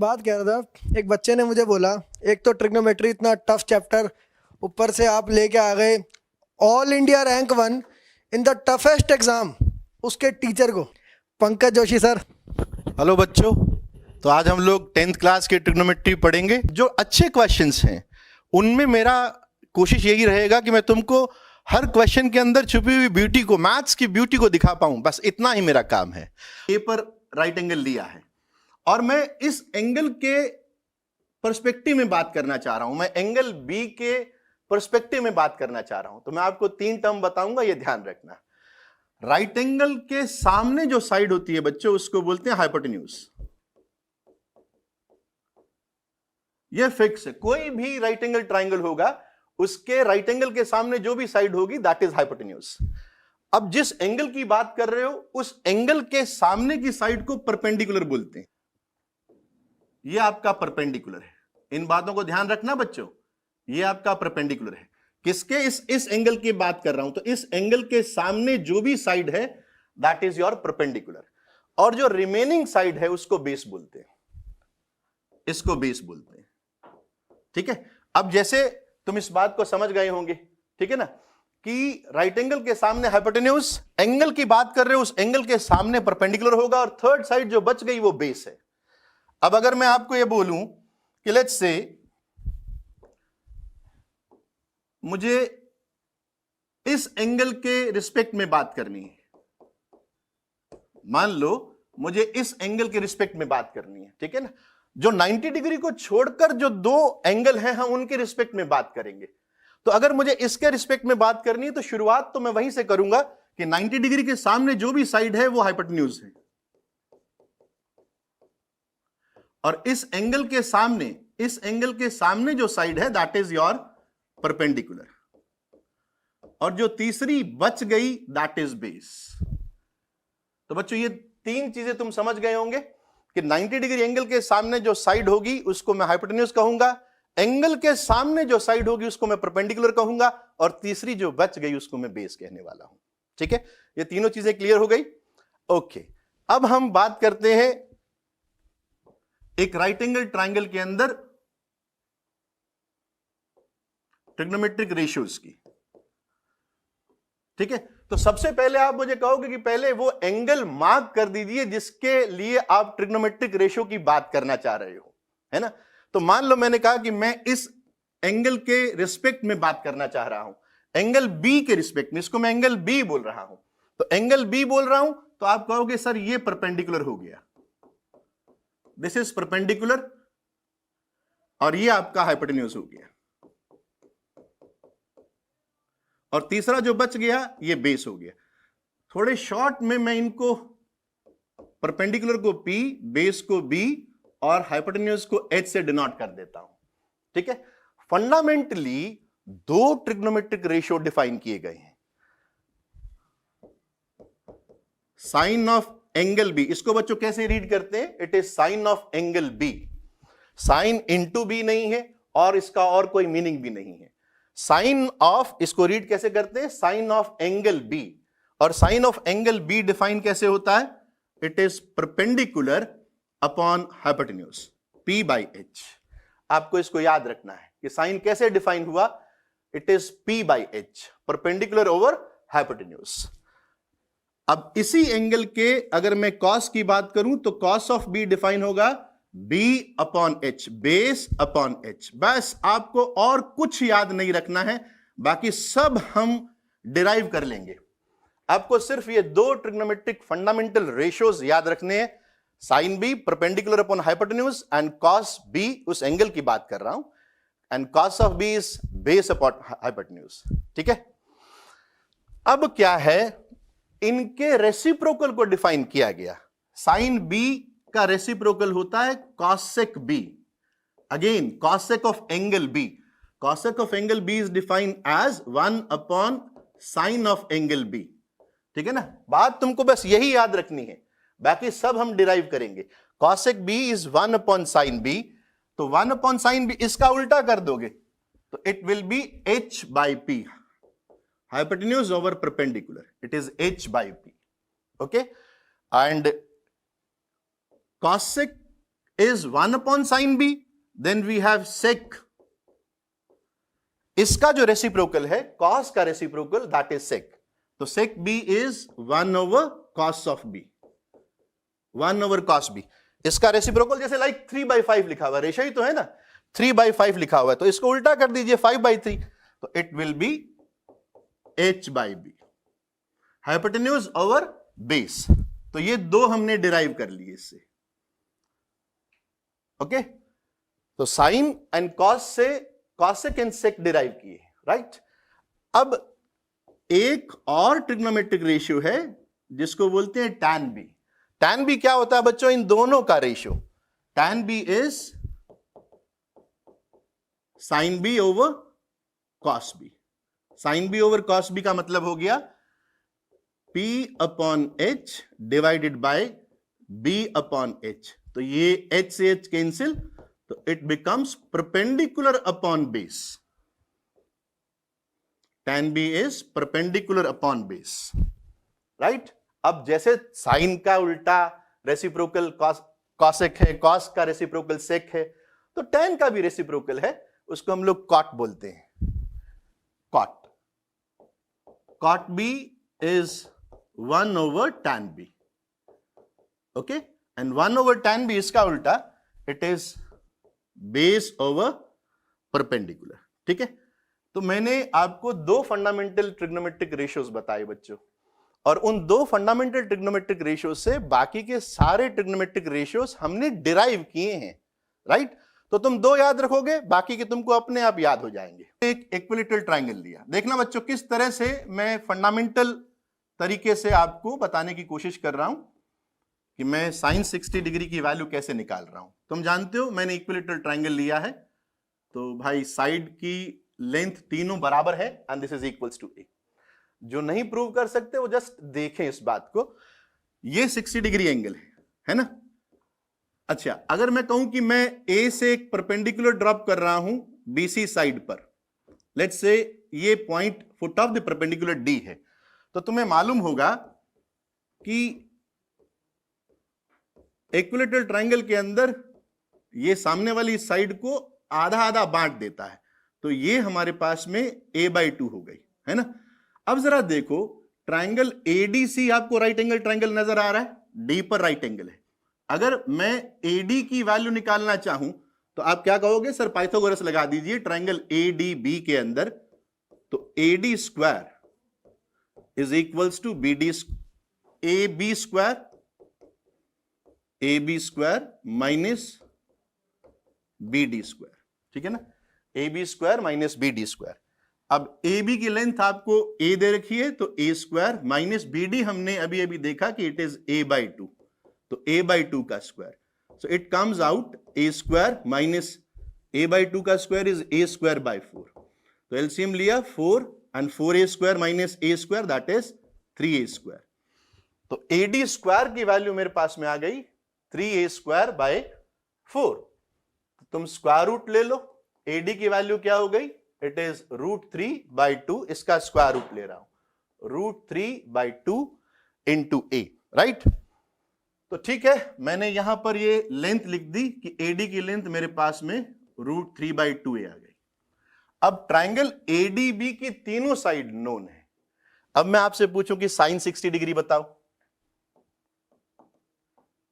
बात कह रहा था, एक बच्चे ने मुझे बोला, एक तो ट्रिग्नोमेट्री इतना टफ चैप्टर, ऊपर से आप लेके आ गए all India rank 1 in the toughest exam, उसके टीचर को। पंकज जोशी सर। हेलो बच्चों, तो आज हम लोग 10th क्लास के ट्रिग्नोमेट्री पढ़ेंगे। जो अच्छे क्वेश्चंस हैं उनमें मेरा कोशिश यही रहेगा कि मैं तुमको हर क्वेश्चन के अंदर छुपी हुई ब्यूटी को, मैथ्स की ब्यूटी को दिखा पाऊं। बस इतना ही मेरा काम है। ए पर राइट एंगल लिया है और मैं इस एंगल के पर्सपेक्टिव में बात करना चाह रहा हूं। मैं एंगल बी के पर्सपेक्टिव में बात करना चाह रहा हूं। तो मैं आपको 3 टर्म बताऊंगा, ये ध्यान रखना। राइट एंगल के सामने जो साइड होती है बच्चों, उसको बोलते हैं हाइपोटेन्यूज। ये फिक्स है। कोई भी राइट एंगल ट्राइंगल होगा, उसके राइट एंगल के सामने जो भी साइड होगी दैट इज हाइपोटेन्यूज। अब जिस एंगल की बात कर रहे हो, उस एंगल के सामने की साइड को परपेंडिकुलर बोलते हैं। ये आपका परपेंडिकुलर है। इन बातों को ध्यान रखना बच्चों। ये आपका परपेंडिकुलर है। किसके? इस एंगल की बात कर रहा हूं। तो इस एंगल के सामने जो भी साइड है दैट इज योर परपेंडिकुलर, और जो रिमेनिंग साइड है उसको बेस बोलते हैं। इसको बेस बोलते हैं। ठीक है। अब जैसे तुम इस बात को समझ गए होंगे, ठीक है ना, कि राइट एंगल के सामने हाइपोटेन्यूज, एंगल की बात कर रहे हो, उस एंगल के सामने परपेंडिकुलर होगा, और थर्ड साइड जो बच गई वो बेस है। अब अगर मैं आपको ये बोलूं कि लेट्स से मुझे इस एंगल के रिस्पेक्ट में बात करनी है, मान लो मुझे इस एंगल के रिस्पेक्ट में बात करनी है, ठीक है ना, जो 90 डिग्री को छोड़कर जो 2 एंगल हैं हम उनके रिस्पेक्ट में बात करेंगे। तो अगर मुझे इसके रिस्पेक्ट में बात करनी है तो शुरुआत तो मैं वहीं से करूंगा कि 90 डिग्री के सामने जो भी साइड है वो हाइपोटेन्यूज है, और इस एंगल के सामने जो साइड है दैट इज योर परपेंडिकुलर, और जो तीसरी बच गई दैट इज बेस। तो बच्चों ये 3 चीजें तुम समझ गए होंगे कि 90 डिग्री एंगल के सामने जो साइड होगी उसको मैं हाइपोटेन्यूज कहूंगा, एंगल के सामने जो साइड होगी उसको मैं परपेंडिकुलर कहूंगा, और तीसरी जो बच गई उसको मैं बेस कहने वाला हूं। ठीक है, ये तीनों चीजें क्लियर हो गई। ओके, अब हम बात करते हैं एक राइट एंगल ट्राइंगल के अंदर ट्रिग्नोमेट्रिक रेशियोज की। ठीक है, तो सबसे पहले आप मुझे कहोगे कि पहले वो एंगल मार्क कर दीजिए जिसके लिए आप ट्रिग्नोमेट्रिक रेशियो की बात करना चाह रहे हो, है ना। तो मान लो मैंने कहा कि मैं इस एंगल के रिस्पेक्ट में बात करना चाह रहा हूं, एंगल बी के रिस्पेक्ट में, इसको मैं एंगल बी बोल रहा हूं। तो एंगल बी बोल रहा हूं तो आप कहोगे सर ये परपेंडिकुलर हो गया, दिस इज परपेंडिकुलर, और ये आपका हाइपोटेन्यूज हो गया, और तीसरा जो बच गया ये बेस हो गया। थोड़े शॉर्ट में मैं इनको परपेंडिकुलर को P, बेस को B और हाइपोटेन्यूज को H से डिनोट कर देता हूं। ठीक है, फंडामेंटली 2 ट्रिग्नोमेट्रिक रेशियो डिफाइन किए गए हैं। साइन ऑफ एंगल B, इसको बच्चों कैसे रीड करते हैं? It is sine of angle B। Sine into B नहीं है और इसका और कोई मीनिंग भी नहीं है। साइन ऑफ, इसको रीड कैसे करते हैं? साइन ऑफ एंगल बी, और sine of angle B define कैसे होता है? It is perpendicular upon hypotenuse P by H। आपको इसको याद रखना है कि साइन कैसे डिफाइन हुआ? It is P by H, perpendicular over hypotenuse. अब इसी एंगल के अगर मैं कॉस की बात करूं तो कॉस ऑफ बी डिफाइन होगा B upon H, base upon H। बस आपको और कुछ याद नहीं रखना है, बाकी सब हम डिराइव कर लेंगे। आपको सिर्फ ये 2 ट्रिग्नोमेट्रिक फंडामेंटल रेशियोज याद रखने हैं। Sine B perpendicular upon hypotenuse, and cos B, उस एंगल की बात कर रहा हूं, and cos of B is base upon hypotenuse. ठीक है, अब क्या है, इनके रेसिप्रोकल को डिफाइन किया गया। साइन B का रेसिप्रोकल होता है cosec B। Again cosec of angle B, cosec of angle B is defined as 1 upon sine of angle B। ठीक है ना, बात तुमको बस यही याद रखनी है, बाकी सब हम डिराइव करेंगे। Cosec B is 1 upon sign B, तो 1 अपॉन साइन B, इसका उल्टा कर दोगे तो it will be H by P, hypotenuse over perpendicular, it is H by P। Okay, and cosec is 1 upon sin b, then we have sec. इसका जो reciprocal है cos का रेसिप्रोकल, that is sec. तो sec b is 1 over cos of b, 1 over cos b. इसका reciprocal जैसे like 3/5 लिखा हुआ, ratio ही तो है ना, 3/5 लिखा हुआ है, तो इसको उल्टा कर दीजिए 5/3, तो it will be h by b, hypotenuse over base. तो ये दो हमने डिराइव कर लिए इससे. ओके, तो साइन एंड कॉस से कॉसेक एंड सेक डिराइव किए, राइट. अब एक और ट्रिग्नोमेट्रिक रेशियो है जिसको बोलते हैं tan b. tan b क्या होता है बच्चों? इन दोनों का ratio. tan b is sin b over cos b. sin b over cos b का मतलब हो गया p upon h divided by b upon h. तो ये h से h कैंसिल, तो it becomes perpendicular upon base. tan b is perpendicular upon base, right. अब जैसे साइन का उल्टा रेसिप्रोकल कॉसेक है, कॉस का रेसिप्रोकल सेक है, तो tan का भी रेसिप्रोकल है, उसको हम लोग कॉट बोलते हैं. Cot. cot b is 1 over tan b. Okay, and 1 over tan b इसका उल्टा, it is base over perpendicular. ठीक है. तो मैंने आपको दो फंडामेंटल ट्रिग्नोमेट्रिक रेशियोज बताए बच्चों, और उन दो फंडामेंटल ट्रिग्नोमेट्रिक रेशियोज से बाकी के सारे ट्रिग्नोमेट्रिक रेशियोज हमने डिराइव किए हैं, राइट. तो तुम दो याद रखोगे, बाकी के तुमको अपने आप याद हो जाएंगे. एक इक्विलैटरल ट्रायंगल लिया. देखना बच्चों किस तरह से मैं फंडामेंटल तरीके से आपको बताने की कोशिश कर रहा हूं कि मैं sin 60 डिग्री की वैल्यू कैसे निकाल रहा हूं. तुम जानते हो मैंने इक्विलैटरल ट्रायंगल लिया है, तो भाई साइड की लेंथ तीनों बराबर है and this is equals to A. जो नहीं प्रूव कर सकते वो जस्ट देखें इस बात को. ये 60 डिग्री एंगल है ना. अच्छा, अगर मैं कहूं कि मैं ए से एक परपेंडिकुलर ड्रॉप कर रहा हूं बीसी साइड पर, लेट्स से ये point foot of the perpendicular D है, तो तुम्हें मालूम होगा कि इक्विलैटरल ट्रायंगल के अंदर ये सामने वाली साइड को आधा आधा बांट देता है. तो ये हमारे पास में a/2 हो गई, है ना. अब जरा देखो, ट्रायंगल एडीसी आपको राइट एंगल ट्रायंगल नजर आ रहा है, डी पर राइट एंगल है. अगर मैं एडी की वैल्यू निकालना चाहूं तो आप क्या कहोगे? सर पाइथागोरस लगा दीजिए ट्रायंगल एडीबी के अंदर. तो AD square is equals to B D, A B square minus B D square. ठीक है ना, A B square minus B D square. अब ए बी की लेंथ आपको ए दे रखी है, तो ए स्क्वायर माइनस बी डी हमने अभी अभी देखा कि इट इज a/2, तो a/2 का square. So it comes out a square minus a/2 का square is a square by 4. तो एलसीएम लिया 4 and 4a square minus a square, that is 3a square. तो ad स्क्वायर की value मेरे पास में आ गई 3a स्क्वायर बाय 4. तुम square root ले लो, ad की वैल्यू क्या हो गई? It is √3/2. इसका स्क्वायर रूट ले रहा हूं, √3/2 इंटू a, राइट. तो ठीक है, मैंने यहां पर ये लेंथ लिख दी कि AD की लेंथ मेरे पास में √3/2a आ गई. अब ट्रायंगल ADB की तीनों साइड नोन है. अब मैं आपसे पूछूं कि sin 60 डिग्री बताओ,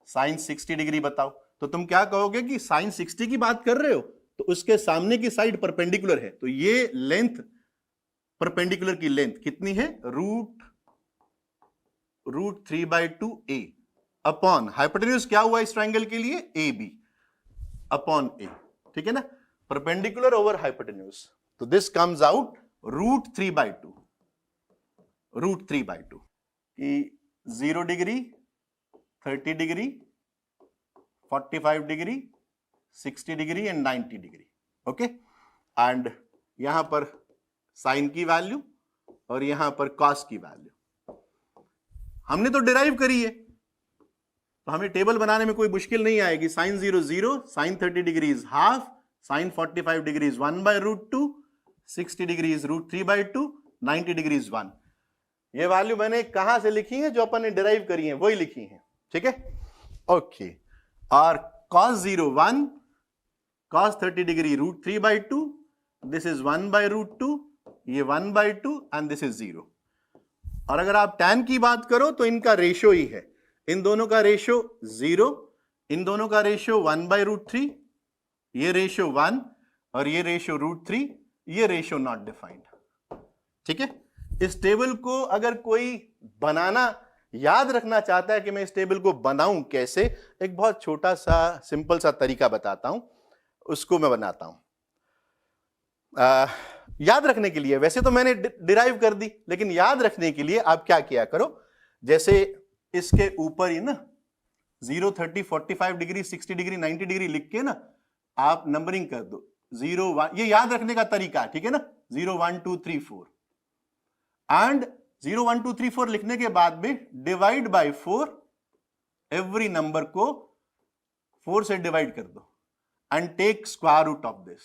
sin 60 डिग्री बताओ, तो तुम क्या कहोगे कि sin 60 की बात कर रहे हो, तो उसके सामने की साइड परपेंडिकुलर है, तो ये लेंथ परपेंडिकुलर की लेंथ कितनी है? √3/2a अपॉन हाइपोटेन्यूज क्या हुआ इस ट्रायंगल के लिए? AB upon a. ठीक है ना, परपेंडिकुलर ओवर हाइपोटेन्यूज. तो दिस कम्स आउट √3/2 कि 0 degree, 30 degree, 45 degree, 60 degree and 90 degree. Okay, and यहां पर साइन की वैल्यू और यहां पर कॉस की वैल्यू हमने तो डिराइव करी है, तो हमें टेबल बनाने में कोई मुश्किल नहीं आएगी. sin 0 0, sin 30 degree is half, sin 45 degree is 1/√2, 60 degree is √3/2, 90 degree is 1. ये वैल्यू मैंने कहां से लिखी है? जो अपन ने डिराइव करी है वही लिखी है. ठीक है, ओके. और cos 0 1, cos 30 degree √3/2, this is 1/√2, ये 1/2 एंड दिस इज 0। और अगर आप tan की बात करो तो इनका रेशियो ही है, इन दोनों का रेशियो 0, इन दोनों का रेशियो 1/√3, ये रेशियो 1 और ये रेशियो √3, ये रेशियो नॉट डिफाइंड। ठीक है, इस टेबल को अगर कोई बनाना याद रखना चाहता है कि मैं इस टेबल को बनाऊं कैसे, एक बहुत छोटा सा सिंपल सा तरीका बताता हूं, उसको मैं बनाता हूं याद रखने के लिए। वैसे तो मैंने डिराइव कर दी, लेकिन याद रखने के लिए आप क्या किया करो, जैसे इसके ऊपर ही ना 0 30 45 डिग्री 60 डिग्री 90 डिग्री लिख के ना आप नंबरिंग कर दो 0 1, ये याद रखने का तरीका, ठीक है ना, 0 1 2 3 4 एंड 0 1 2 3 4 लिखने के बाद में डिवाइड बाय 4, एवरी नंबर को 4 से डिवाइड कर दो and take square root of this,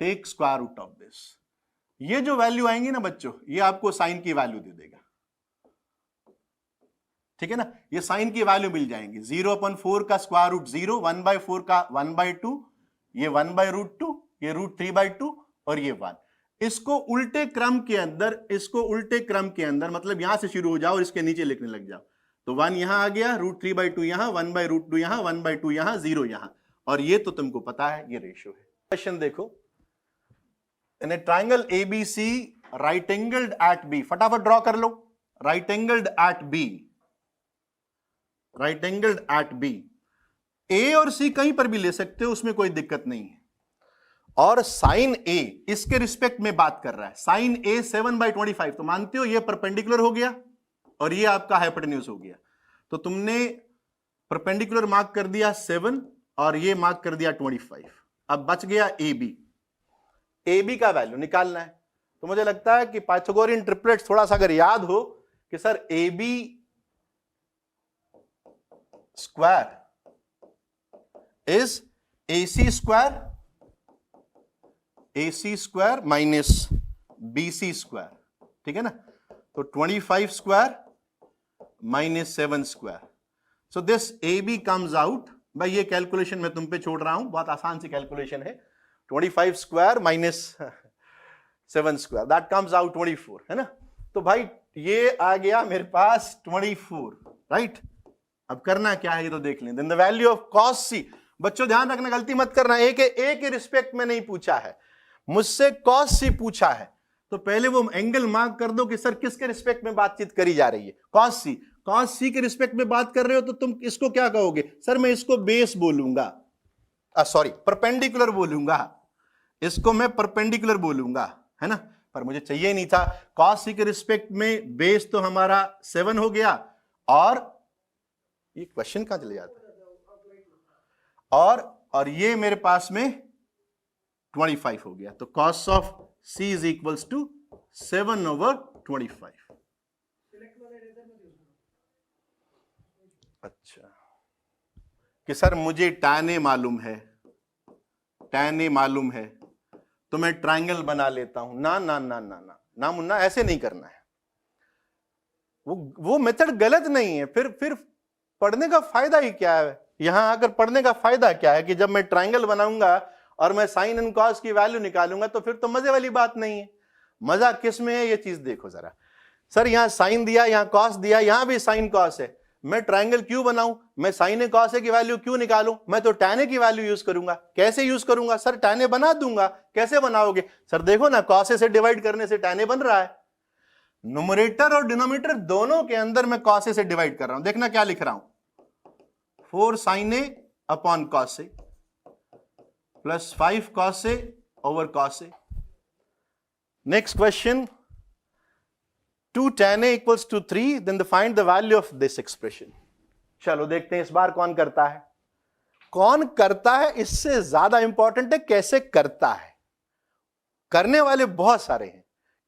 take square root of this. ये जो वैल्यू आएंगी ना बच्चों, ये आपको साइन की वैल्यू दे देगा, ठीक है ना, ये साइन की वैल्यू मिल जाएंगी। 0/4 का स्क्वायर रूट 0, 1/4 का 1/2, ये 1/√2, ये √3/2 और ये 1। इसको उल्टे क्रम के अंदर, इसको उल्टे क्रम के अंदर मतलब यहां से शुरू हो जाओ और इसके नीचे लिखने लग जाओ, तो 1 यहां आ गया, √3/2 यहां, 1/√2 यहां, 1/2 यहां, 0 यहां, और ये तो तुमको पता है ये रेशियो है। क्वेश्चन देखो, in a triangle ABC right angled at B, फटाफट ड्रॉ कर लो, right angled at B, right angled at B, A और C कहीं पर भी ले सकते हो, उसमें कोई दिक्कत नहीं है। और साइन A इसके रिस्पेक्ट में बात कर रहा है, साइन A 7/25, तो मानते हो ये परपेंडिकुलर हो गया और ये आपका हाइपोटेन्यूज हो गया, तो तुमने परपेंडिकुलर मार्क कर दिया 7 और ये मार्क कर दिया 25। अब बच गया AB, AB का वैल्यू निकालना है। तो मुझे लगता है कि पाइथागोरियन ट्रिपलेट्स थोड़ा सा अगर याद हो कि sir AB square is AC square minus BC square, ठीक है ना, तो 25 square minus 7 square, so this AB comes out, भाई ये कैलकुलेशन मैं तुम पे छोड़ रहा हूं, बहुत आसान सी कैलकुलेशन है, 25 square minus 7 square, that comes out 24, है ना। तो भाई ये आ गया मेरे पास 24, राइट। अब करना क्या है ये तो देख लें। Then the value of cos C, बच्चों ध्यान रखना, गलती मत करना, ए के रिस्पेक्ट में नहीं पूछा है, मुझसे cos C पूछा है, तो पहले वो एंगल मार्क कर दो कि सर किसके रिस्पेक्ट में बातचीत करी जा रही है, cos C के रिस्पेक्ट में बात कर रहे हो, तो तुम इसको क्या कहोगे, सर मैं इसको बेस बोलूंगा, सॉरी परपेंडिकुलर बोलूंगा, इसको मैं परपेंडिकुलर बोलूंगा, है ना, पर मुझे चाहिए नहीं था। cos C के रिस्पेक्ट में बेस तो हमारा 7 हो गया, और ये क्वेश्चन कहां चले जाता है, और ये मेरे पास में 25 हो गया, तो cos of C is equals to 7/25। अच्छा, कि सर मुझे tan A मालूम है, tan A मालूम है, तो मैं ट्राइंगल बना लेता हूं, ना ना ना ना ना ना मुन्ना, ऐसे नहीं करना है, वो मेथड गलत नहीं है, फिर पढ़ने का फायदा ही क्या है, यहां आकर पढ़ने का फायदा क्या है कि जब मैं ट्राइंगल बनाऊंगा और मैं साइन एंड कॉस की वैल्यू निकालूंगा, तो फिर तो मजे वाली बात नहीं है। मजा किस में है, ये चीज देखो जरा, सर यहां साइन दिया, यहां कॉस दिया, यहां भी साइन कॉस है, मैं ट्राइंगल क्यों बनाऊं, मैं साइन ए कॉस ए की वैल्यू क्यों निकालूं, मैं तो tan ए की वैल्यू यूज करूंगा। कैसे यूज करूंगा, सर tan ए बना दूंगा। कैसे बनाओगे, सर देखो ना, cos ए से डिवाइड करने से tan ए बन रहा है, न्यूमरेटर और डिनोमिनेटर दोनों के अंदर मैं cos ए से डिवाइड कर रहा हूं। देखना क्या लिख रहा हूं, 4 sin A upon cos A plus 5 cos A over cos A। Next question, 2 tan A equals to 3, then find the value of this expression। चलो देखते हैं इस बार कौन करता है, कौन करता है इससे ज्यादा इंपॉर्टेंट है कैसे करता है। करने वाले बहुत सारे हैं,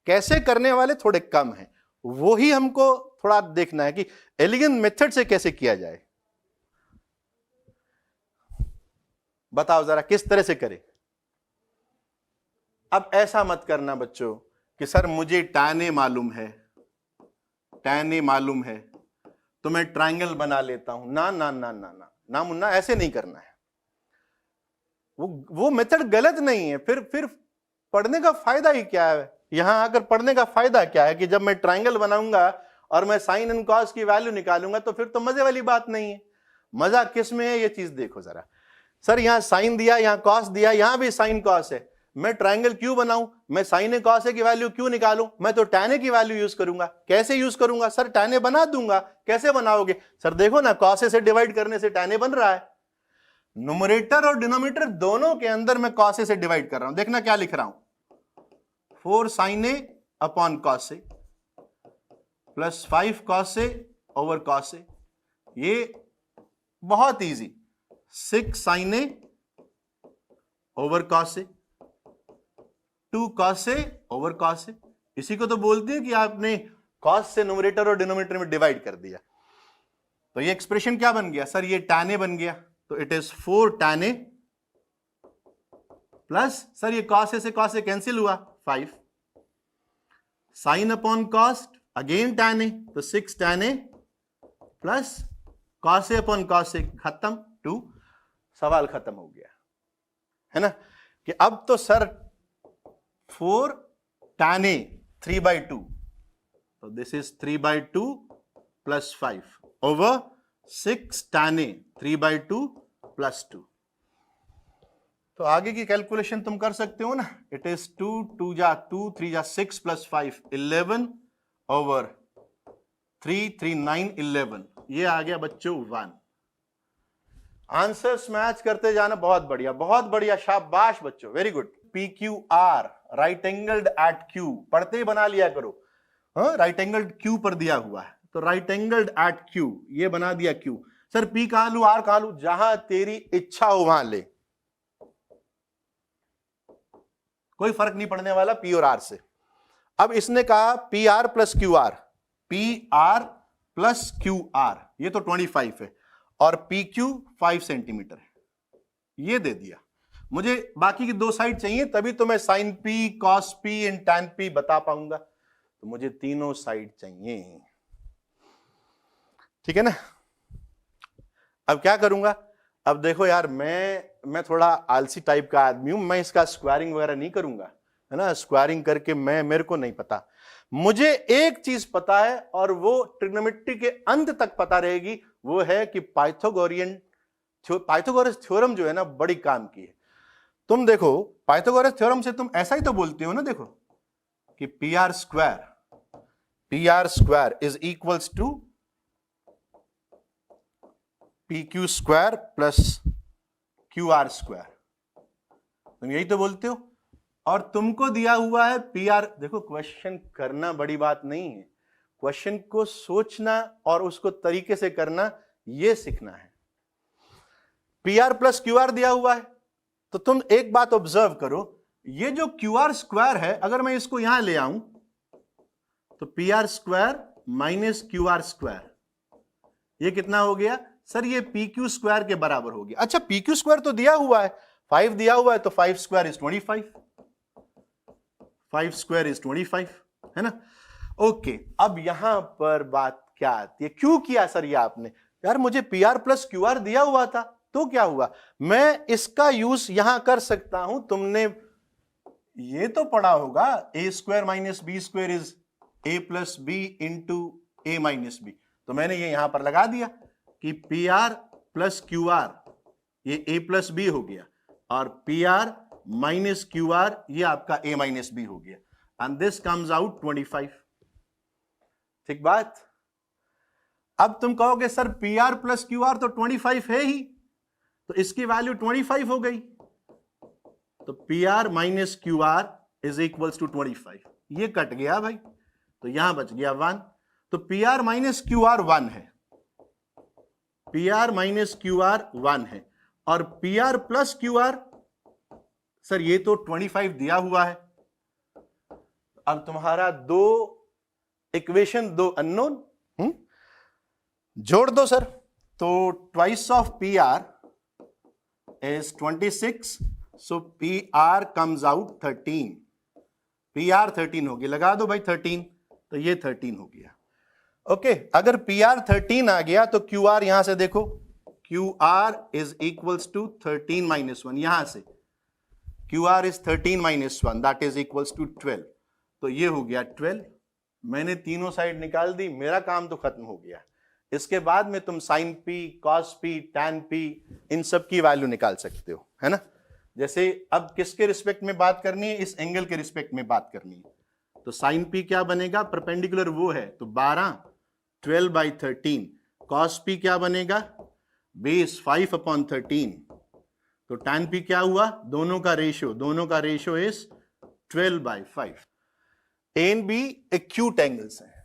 कैसे करने वाले थोड़े कम हैं, वो ही हमको थोड़ा देखना है कि एलिगेंट मेथड से कैसे किया जाए। बताओ जरा किस तरह से करें। अब ऐसा मत करना बच्चों कि सर मुझे tan A मालूम है, tan A मालूम है, तो मैं ट्राइंगल बना लेता हूं, ना ना ना ना ना, ना मुन्ना, ऐसे नहीं करना है। वो मेथड गलत नहीं है, फिर पढ़ने का फायदा ही क्या है? यहां आकर पढ़ने का फायदा क्या है कि जब मैं ट्रायंगल बनाऊंगा और मैं साइन एंड कॉस की वैल्यू निकालूंगा तो फिर तो मजे वाली बात नहीं है। मजा किस में है? ये चीज देखो जरा। सर यहां साइन दिया, यहां कॉस दिया, यहां भी साइन कॉस है, मैं ट्रायंगल क्यों बनाऊं? मैं साइन ए कॉस ए की वैल्यू क्यों निकालूं? मैं तो tan ए की वैल्यू यूज करूंगा। कैसे यूज करूंगा? सर tan ए बना दूंगा। कैसे बनाओगे? सर देखो ना, cos ए से डिवाइड करने से tan ए बन रहा है। न्यूमरेटर और डिनोमिनेटर दोनों के अंदर मैं cos ए से डिवाइड कर रहा हूं। देखना क्या लिख रहा हूं, 4 sin ए अपॉन cos ए प्लस 5 cos ए ओवर cos ए। ये बहुत इजी, 6 sin ए ओवर cos ए, 2 cos ए ओवर cos ए। इसी को तो बोलते हैं कि आपने cos से न्यूमरेटर और डिनोमिनेटर में डिवाइड कर दिया। तो ये एक्सप्रेशन क्या बन गया? सर ये tan ए बन गया, तो it is 4 tan A plus, sir ये cos ए से cos ए कैंसिल हुआ, 5 sin upon cos, again tan ए, तो 6 tan ए प्लस cos ए अपॉन cos ए, खत्म, 2। सवाल खत्म हो गया है ना, कि अब तो सर 4 tan ए 3/2, तो this is 3/2 plus 5 over 6 tan A 3/2 plus 2। तो आगे की कैलकुलेशन तुम कर सकते हो ना, इट इज 2 2 जा 2 3 जा 6 प्लस 5 11 ओवर 3 3 9 11। ये आ गया बच्चों 1। आंसर्स मैच करते जाना, बहुत बढ़िया, बहुत बढ़िया, शाबाश बच्चों, very good. PQR right angled eight Q, पढ़ते ही बना लिया करो। हाँ, राइट एंगल्ड Q पर दिया हुआ है, तो राइट एंगल्ड एट Q, ये बना दिया Q। सर P कहां लू, R कहां लू? जहां तेरी इच्छा हो वहां ले, कोई फर्क नहीं पड़ने वाला P और R से। अब इसने कहा PR plus QR, PR plus QR, ये तो 25 है, और PQ 5 सेंटीमीटर है, ये दे दिया। मुझे बाकी की दो साइड चाहिए, तभी तो मैं sine P, cos P and tan P बता पाऊंगा। तो मुझे तीनों साइड चाहिए, ठीक है ना। अब क्या करूंगा? अब देखो यार, मैं थोड़ा आलसी टाइप का आदमी हूं, मैं इसका स्क्वायरिंग वगैरह नहीं करूंगा, है ना। स्क्वायरिंग करके मेरे को नहीं पता। मुझे एक चीज पता है, और वो ट्रिग्नोमेट्री के अंत तक पता रहेगी, वो है कि पाइथागोरस थ्योरम जो है ना, बड़ी काम की है। तुम देखो, पाइथागोरस थ्योरम से तुम ऐसा ही तो बोलते हो ना, देखो कि PR square is equals to PQ square plus QR square, तुम यही तो बोलते हो। और तुमको दिया हुआ है PR। देखो, क्वेश्चन करना बड़ी बात नहीं है, क्वेश्चन को सोचना और उसको तरीके से करना, यह सीखना है। PR प्लस QR दिया हुआ है, तो तुम एक बात ऑब्जर्व करो, ये जो QR स्क्वायर है, अगर मैं इसको यहां ले आऊं तो PR square minus QR square, ये कितना हो गया? सर ये PQ स्क्वायर के बराबर हो गया। अच्छा, PQ स्क्वायर तो दिया हुआ है, 5 दिया हुआ है, तो 5 स्क्वायर इज 25, 5 स्क्वायर इज 25, है ना। ओके, अब यहां पर बात क्या आती है, क्यों किया सर ये आपने? यार मुझे PR प्लस QR दिया हुआ था, तो क्या हुआ? मैं इसका यूज यहां कर सकता हूं। तुमने ये तो पढ़ा होगा, A square minus B square is A plus B into A minus B, तो मैंने ये यहां पर लगा दिया कि PR प्लस QR ये A प्लस B हो गया, और PR माइनस QR ये आपका A माइनस B हो गया, एंड दिस कम्स आउट 25। ठीक बात। अब तुम कहोगे सर PR प्लस QR तो 25 है ही, तो इसकी वैल्यू 25 हो गई, तो PR minus QR is equals to 25। ये कट गया भाई, तो यहां बच गया 1, तो PR माइनस QR 1 है, PR माइनस QR 1 है, और PR प्लस QR, सर ये तो 25 दिया हुआ है। अब तुम्हारा दो इक्वेशन, दो अननोन, जोड़ दो सर, तो twice of PR is 26, so PR comes out 13, PR 13 होगी, लगा दो भाई 13, तो ये 13 हो गया। ओके, अगर PR 13 आ गया तो QR यहां से देखो, QR is equals to 13 minus 1, यहां से QR is 13 minus 1, that is equals to 12. तो ये हो गया 12. मैंने तीनों साइड निकाल दी, मेरा काम तो खत्म हो गया. इसके बाद में तुम sin P, cos P, tan P इन सब की वैल्यू निकाल सकते हो, है ना. जैसे अब किसके रिस्पेक्ट में बात करनी है, इस एंगल के रिस्पेक्ट में बात करनी है. तो sin P क्या बनेगा, परपेंडिकुलर वो है तो 12, 12/13. cos P क्या बनेगा, बेस 5/13. तो tan P क्या हुआ, दोनों का ratio is 12/5. A and B acute angles हैं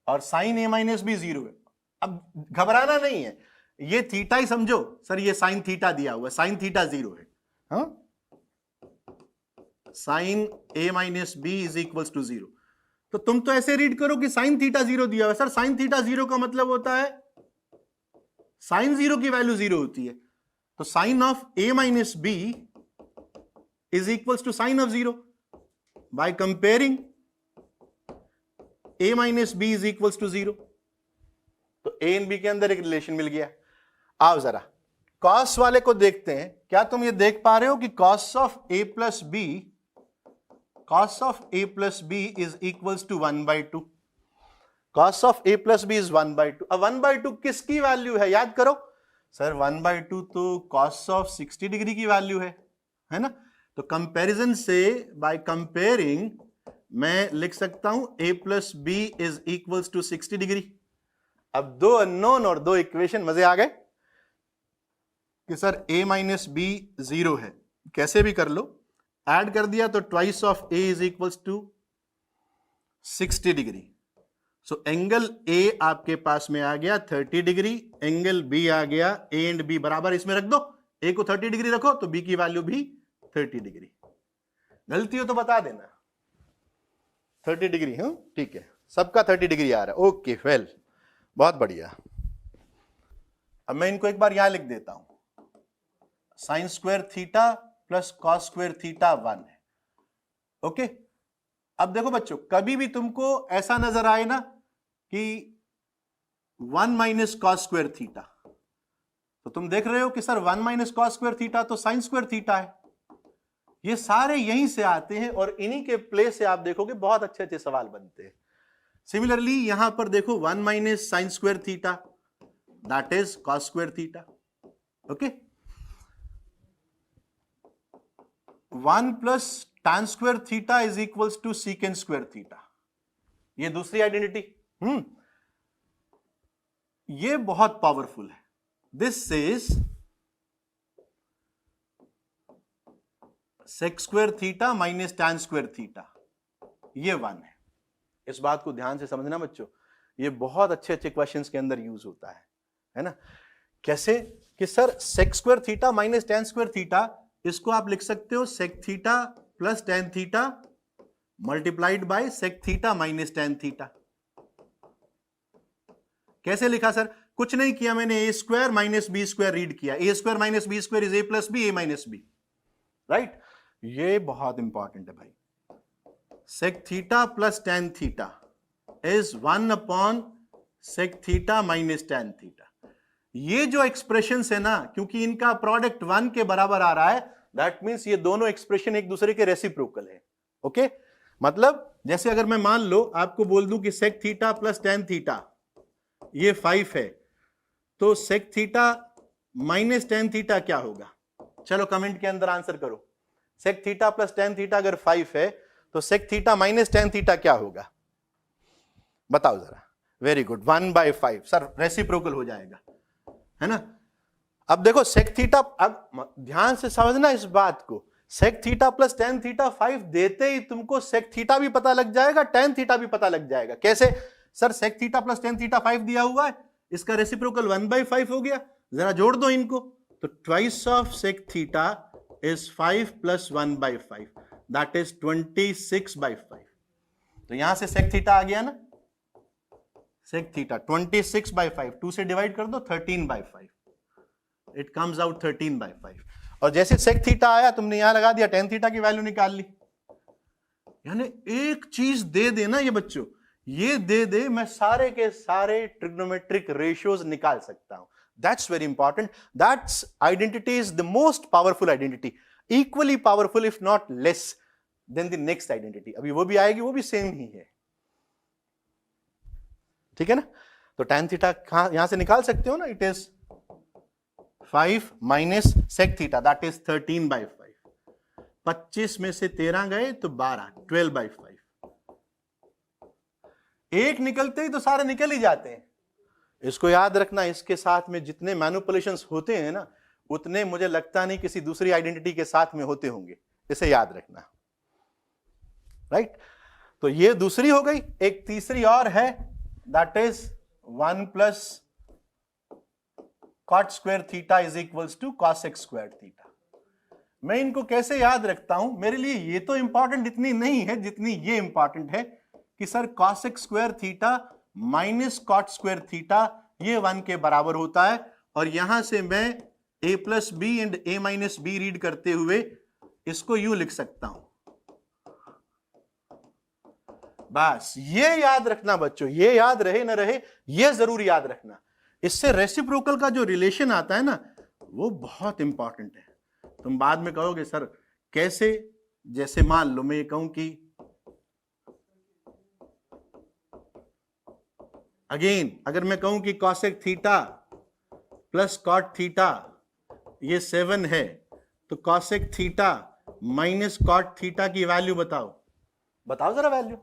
और sin A माइनस बी 0 है. अब घबराना नहीं है, ये थीटा ही समझो. सर ये sin थीटा दिया हुआ है, sin थीटा 0 है. हाँ, sin A minus B is equals to 0. तो तुम तो ऐसे रीड करो कि sin थीटा 0 दिया हुआ है. सर sin थीटा 0 का मतलब होता है sin 0 की वैल्यू 0 होती है. तो sin of A minus B is equals to sin of 0. By comparing A minus B is equals to 0. तो A एंड B के अंदर एक रिलेशन मिल गया. आओ जरा cos वाले को देखते हैं. क्या तुम ये देख पा रहे हो कि cos of A plus B is equals to 1/2. cos of A plus B is 1/2. अब 1/2 किसकी वैल्यू है, याद करो. सर 1/2 तो cos ऑफ 60 डिग्री की वैल्यू है ना. तो कंपैरिजन से, बाय कंपेयरिंग, मैं लिख सकता हूं A plus B is equals to 60 degree. अब दो अननोन और दो इक्वेशन, मजे आ गए कि सर A माइनस बी 0 है, कैसे भी कर लो. ऐड कर दिया तो twice of A is equals to 60 degree. So angle A आपके पास में आ गया 30 डिग्री, एंगल B आ गया, A एंड B बराबर इसमें रख दो. A को 30 डिग्री रखो तो B की वैल्यू भी 30 डिग्री. गलती हो तो बता देना. 30 डिग्री, हाँ ठीक है, सबका 30 डिग्री आ रहा है. ओके वेल, बहुत बढ़िया. अब मैं इनको एक बार यहां लिख देता हूं. Sign square theta plus cos square theta 1 है. ओके. अब देखो बच्चों, कभी भी तुमको ऐसा नजर आए ना कि 1 माइनस कॉस स्क्वायर थीटा, तो तुम देख रहे हो कि sir 1 minus cos square theta तो साइन स्क्वायर थीटा है. ये सारे यहीं से आते हैं और इन्हीं के प्लेस से आप देखोगे बहुत अच्छे अच्छे सवाल बनते हैं. सिमिलरली यहां पर देखो 1 minus sine square theta, that is cos square theta. Okay. 1 plus tan square theta is equals to secant square theta. ये दूसरी आइडेंटिटी. ये बहुत पावरफुल है. This is sec square theta minus tan square theta. ये 1 है. इस बात को ध्यान से समझना बच्चों, ये बहुत अच्छे अच्छे क्वेश्चंस के अंदर यूज होता है ना. कैसे कि sir sec square theta minus tan square theta, इसको आप लिख सकते हो sec theta plus tan theta multiplied by sec theta minus tan theta. कैसे लिखा सर, कुछ नहीं किया मैंने, A square minus B square read किया. A square minus B square is A plus B, A minus B. Right. ये बहुत important है भाई. Sec theta plus tan theta is 1 upon sec theta minus tan theta. ये जो expression है ना, क्योंकि इनका प्रोडक्ट 1 के बराबर आ रहा है, दैट मींस ये दोनों एक्सप्रेशन एक दूसरे के रेसिप्रोकल है. ओके. मतलब जैसे अगर मैं मान लो आपको बोल दूं कि sec theta plus tan theta ये 5 है, तो sec theta minus tan theta क्या होगा. चलो कमेंट के अंदर आंसर करो. Sec theta plus tan theta अगर 5 है तो sec theta minus tan theta क्या होगा, बताओ जरा. Very good, 1/5. सर रेसिप्रोकल हो जाएगा, है ना. अब देखो सेक थीटा, अब ध्यान से समझना इस बात को. Sec theta plus tan theta 5 देते ही तुमको सेक थीटा भी पता लग जाएगा, tan थीटा भी पता लग जाएगा. कैसे sir, sec theta plus tan theta 5 दिया हुआ है, इसका रेसिप्रोकल 1/5 हो गया. जरा जोड़ दो इनको, तो twice of sec theta is 5 plus 1/5, that is 26/5. तो यहां से सेक थीटा आ गया ना, सेक थीटा 26/5, 2 से डिवाइड कर दो 13/5, इट कम्स आउट 13/5. और जैसे सेक थीटा आया तुमने यहां लगा दिया, tan थीटा की वैल्यू निकाल ली. यानी एक चीज दे देना ये बच्चों, ये दे दे, मैं सारे के सारे ट्रिग्नोमेट्रिक रेशियोज निकाल सकता हूं. That's very important. That's identity is the most powerful identity. Equally powerful if not less than the next identity. अभी वो भी आएगी, वो भी सेम ही है. ठीक है ना? तो tan थीटा यहां से निकाल सकते हो ना. It is 5 minus sec theta, that is 13/5. 25 में से 13 गए तो 12, 12/5. एक निकलते ही तो सारे निकल ही जाते हैं. इसको याद रखना. इसके साथ में जितने मैनिपुलेशंस होते हैं ना, उतने मुझे लगता नहीं किसी दूसरी आइडेंटिटी के साथ में होते होंगे. इसे याद रखना. राइट? तो ये दूसरी हो गई. एक तीसरी और है, that is 1 plus cot square theta is equals to cos x square theta. मैं इनको कैसे याद रखता हूं? मेरे लिए ये तो इंपॉर्टेंट इतनी नहीं है जितनी ये इंपॉर्टेंट है कि sir cos x square theta minus cot square theta ये 1 के बराबर होता है. और यहां से मैं a plus B and a minus B read करते हुए इसको यूं लिख सकता हूं. बस ये याद रखना बच्चों. ये याद रहे ना रहे, ये जरूर याद रखना. इससे रेसिप्रोकल का जो रिलेशन आता है ना, वो बहुत इंपॉर्टेंट है. तुम बाद में कहोगे सर कैसे? जैसे मान लो मैं ये कहूं कि अगेन अगर मैं कहूं कि cosec theta plus cot theta ये 7 है, तो cosec theta minus cot theta की वैल्यू बताओ जरा वैल्यू.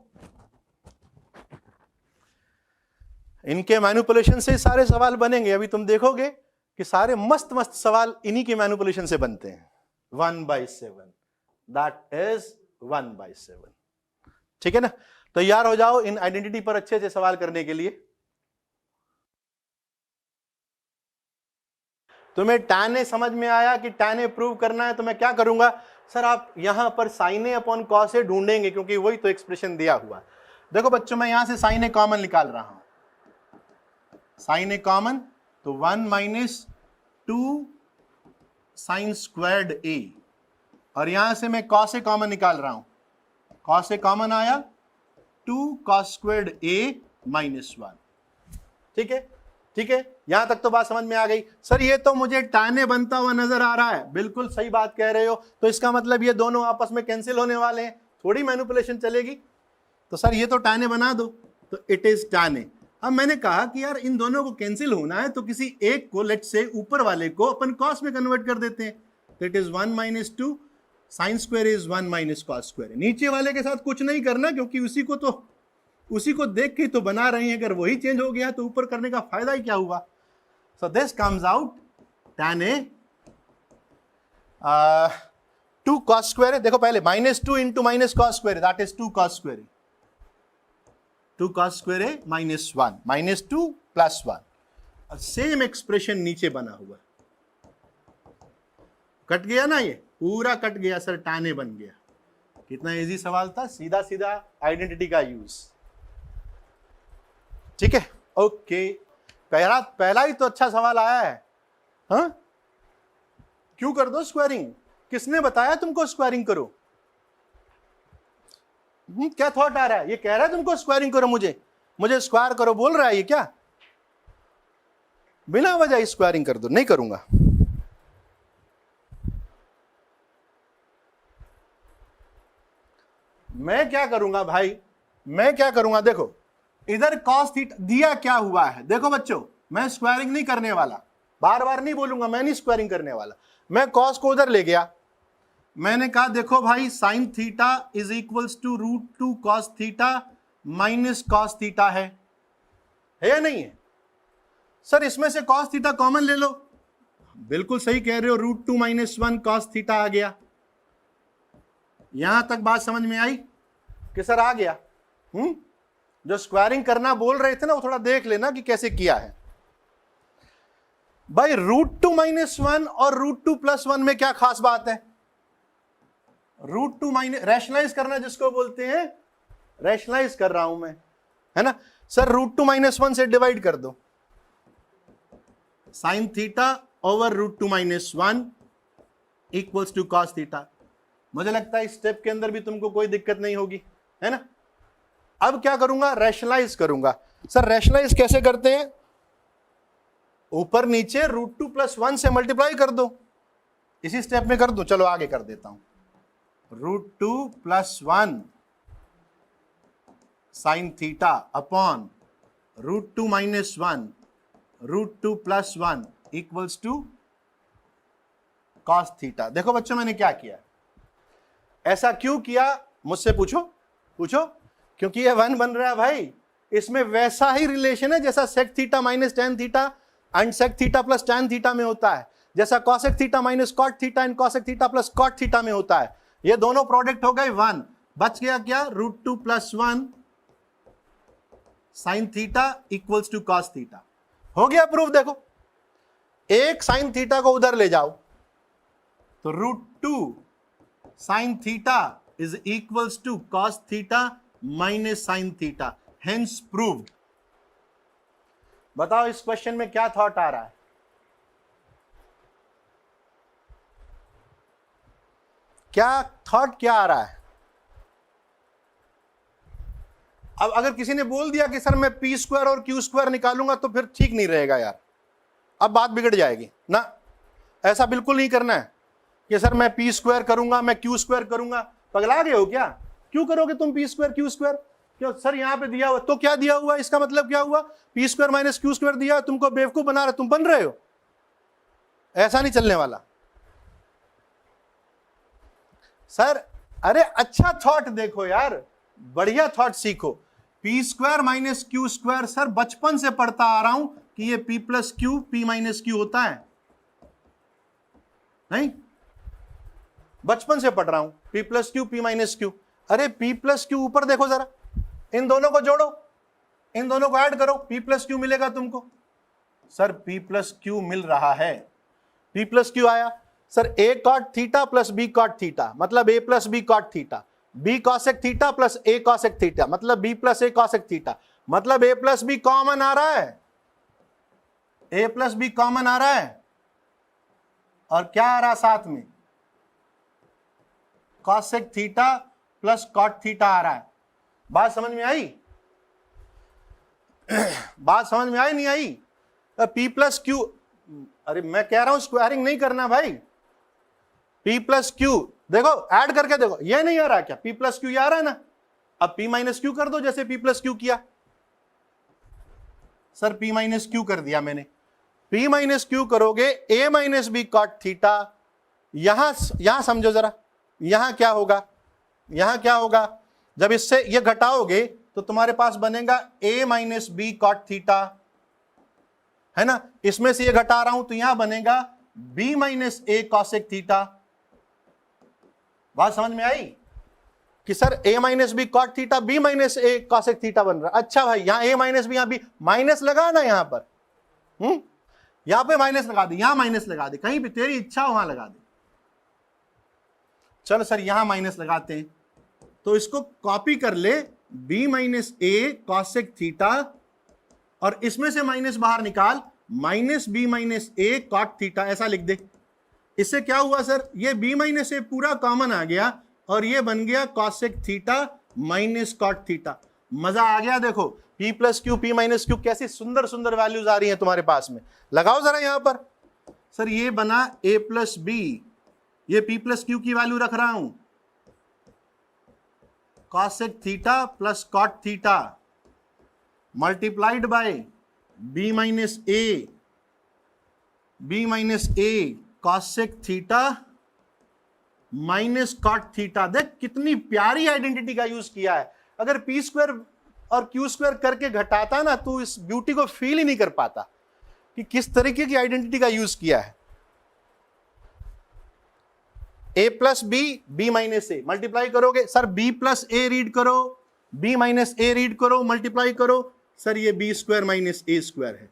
इनके मैनिपुलेशन से सारे सवाल बनेंगे. अभी तुम देखोगे कि सारे मस्त मस्त सवाल इन्हीं के मैनिपुलेशन से बनते हैं. 1/7, दैट इज 1/7. ठीक है ना? तैयार हो जाओ इन आइडेंटिटी पर अच्छे से सवाल करने के लिए. तुम्हें tan A समझ में आया कि tan A प्रूव करना है, तो मैं क्या करूंगा? सर आप यहां पर sin A upon cos A ढूंढेंगे, क्योंकि वही तो एक्सप्रेशन दिया हुआ. देखो बच्चों, मैं यहां से sin A कॉमन निकाल रहा हूं. sin A कॉमन तो 1 माइनस 2 साइन स्क्वायर्ड A, और यहां से मैं cos A कॉमन निकाल रहा हूं. cos A कॉमन आया 2 cos स्क्वायर्ड A माइनस 1. ठीक है? ठीक है, यहां तक तो बात समझ में आ गई. सर ये तो मुझे tan A बनता हुआ नजर आ रहा है. बिल्कुल सही बात कह रहे हो. तो इसका मतलब ये दोनों आपस में कैंसिल होने वाले हैं, थोड़ी मैनिपुलेशन चलेगी. तो सर ये तो tan A बना दो, तो इट इज tan A. अब मैंने कहा कि यार इन दोनों को कैंसिल होना है, तो किसी एक को, लेट से ऊपर वाले को अपन cos में कन्वर्ट कर देते हैं. तो it is 1 minus 2 sine square is 1 minus cos square. नीचे वाले के साथ कुछ नहीं करना, क्योंकि उसी को देख के तो बना रहे हैं. अगर वही चेंज हो गया तो ऊपर करने का फायदा ही क्या हुआ? So this comes out tan A 2 cos square है. देखो पहले -2 into minus cos square, that is 2 cos square. 2 cos square है माइनस 1, -2 प्लस 1. सेम एक्सप्रेशन नीचे बना हुआ. कट गया ना, ये पूरा कट गया सर. tan A बन गया. कितना इजी सवाल था, सीधा सीधा आइडेंटिटी का यूज. ठीक है, ओके. पहला ही तो अच्छा सवाल आया है. हाँ, क्यों कर दो स्क्वायरिंग? किसने बताया तुमको स्क्वायरिंग करो? क्या थॉट आ रहा है? ये कह रहा है तुमको स्क्वायरिंग करो, मुझे स्क्वायर करो बोल रहा है ये क्या? बिना वजह स्क्वायरिंग कर दो. नहीं करूंगा. मैं क्या करूंगा भाई, मैं क्या करूंगा? देखो इधर cos थीटा दिया क्या हुआ है. देखो बच्चों, मैं स्क्वायरिंग नहीं करने वाला. बार बार नहीं बोलूंगा, मैं नहीं स्क्वायरिंग करने वाला. मैं cos को उधर ले गया. मैंने कहा देखो भाई, sine theta is equals to √2 cos theta minus cos theta है या नहीं है? सर इसमें से cos थीटा कॉमन ले लो. बिल्कुल सही कह रहे हो. √2 माइनस 1 cos थीटा आ गया. यहां तक बात समझ में आई कि सर आ गया? जो स्क्वायरिंग करना बोल रहे थे ना, वो थोड़ा देख लेना कि कैसे किया है भाई. √2 माइनस 1 और √2 प्लस 1 में क्या खास बात है? √2 माइनस रैशनलाइज करना जिसको बोलते हैं, रैशनलाइज कर रहा हूं मैं, है ना. सर √2 माइनस 1 से डिवाइड कर दो. Sine theta over √2 minus 1 equals to cos theta. मुझे लगता है इस स्टेप के अंदर भी तुमको कोई दिक्कत नहीं होगी, है ना. अब क्या करूंगा? रैशनलाइज करूंगा. सर रैशनलाइज कैसे करते हैं? ऊपर नीचे √2 + 1 से मल्टीप्लाई कर दो, इसी स्टेप में कर दूं, चलो आगे कर देता हूं। √2 + 1 sin theta upon √2 - 1 √2 + 1 equals to cos theta. देखो बच्चों मैंने क्या किया, ऐसा क्यों किया मुझसे पूछो, क्योंकि ये 1 बन रहा है भाई, इसमें वैसा ही रिलेशन है जैसा sec theta - tan theta and sec theta + tan theta में होता है, जैसा cosec theta - cot theta and cosec theta + cot theta में होता है। ये दोनों प्रोडक्ट हो गए 1, बच गया क्या, √2 + 1 sin theta equals to cos theta. हो गया प्रूफ। देखो एक sin थीटा को उधर ले जाओ तो √2 sin theta is equals to cos theta minus sin theta, hence proved. बताओ इस क्वेश्चन में क्या थॉट आ रहा है? क्या थॉट क्या आ रहा है? अब अगर किसी ने बोल दिया कि सर मैं p² और q² निकालूंगा तो फिर ठीक नहीं रहेगा यार, अब बात बिगड़ जाएगी ना। ऐसा बिल्कुल नहीं करना है कि सर मैं p² करूंगा, मैं q² करूंगा। पगला गए हो क्या? क्यों करोगे तुम p² q²? क्यों सर यहां पे दिया हुआ, तो क्या दिया हुआ, इसका मतलब क्या हुआ, p² - q² दिया, तुमको बेवकूफ बना रहे, तुम बन रहे हो। ऐसा नहीं चलने वाला सर। अरे अच्छा थॉट देखो यार, बढ़िया थॉट सीखो। p² - q² सर बचपन से पढ़ता आ रहा हूं कि ये p + q p - q होता है, नहीं बचपन से पढ़ रहा हूं p + q p - q। अरे p + q ऊपर देखो जरा, इन दोनों को जोड़ो, इन दोनों को ऐड करो, p + q मिलेगा तुमको। सर p + q मिल रहा है, p + q आया sir, a cot theta + b cot theta मतलब a + b cot theta, b cosec theta + a cosec theta मतलब b + a cosec थीटा, मतलब a + b कॉमन आ रहा है, a + b कॉमन आ रहा है, और क्या आ रहा साथ में, cosec थीटा + cot थीटा आ रहा है। बात समझ में आई? बात समझ में आई नहीं आई? p + q, अरे मैं कह रहा हूं स्क्वायरिंग नहीं करना भाई, p + q देखो ऐड करके देखो, ये नहीं आ रहा क्या, p + q ये आ रहा है ना, अब p - q कर दो जैसे p + q किया। सर p - q कर दिया मैंने, p - q करोगे a - b cot थीटा, यहां समझो जरा, यहां क्या होगा, यहां क्या होगा, जब इससे ये घटाओगे तो तुम्हारे पास बनेगा a - b cot थीटा, है ना, इसमें से ये घटा रहा हूं तो यहां बनेगा b - a cosec थीटा। बात समझ में आई कि sir a - b cot theta b - a cosec theta बन रहा है। अच्छा भाई यहां a - b, यहां b माइनस लगा ना, यहां पर यहां पे माइनस लगा दे, यहां माइनस लगा दे, कहीं भी तेरी इच्छा वहां लगा दे। चलो सर यहां माइनस लगाते हैं, तो इसको कॉपी कर ले, b - a cosec थीटा, और इसमें से माइनस बाहर निकाल, -b - a cot थीटा, ऐसा लिख दे। इससे क्या हुआ सर, ये b - a पूरा कॉमन आ गया और ये बन गया cosec theta minus cot theta. मजा आ गया। देखो p + q p - q कैसी सुंदर सुंदर वैल्यूज आ रही हैं तुम्हारे पास में, लगाओ जरा यहां पर। सर ये बना a + b, ये p + q की वैल्यू रख रहा हूं, cosec theta + cot theta multiplied bye b - a cosec theta minus cot theta. देख कितनी प्यारी आइडेंटिटी का यूज किया है। अगर p² और q² करके घटाता ना, तो इस ब्यूटी को फील ही नहीं कर पाता कि किस तरीके की आइडेंटिटी का यूज किया है। a + b b - a multiply करोगे, सर b + a रीड करो, b - a रीड करो, मल्टीप्लाई करो, सर ये b² - a² है।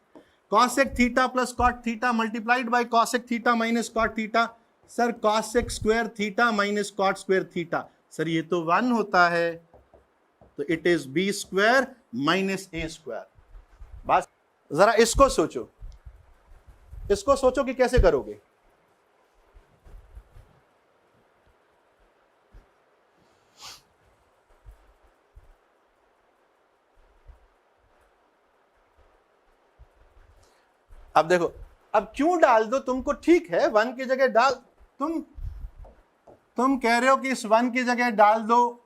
cosec theta + cot theta multiplied bye cosec theta - cot theta, sir cosec² theta - cot² theta, sir ये तो 1 होता है, तो इट इज b² - a²। बस जरा इसको सोचो, इसको सोचो कि कैसे करोगे। अब देखो, अब क्यों डाल दो, तुमको ठीक है 1 की जगह डाल, तुम कह रहे हो कि इस 1 की जगह डाल दो,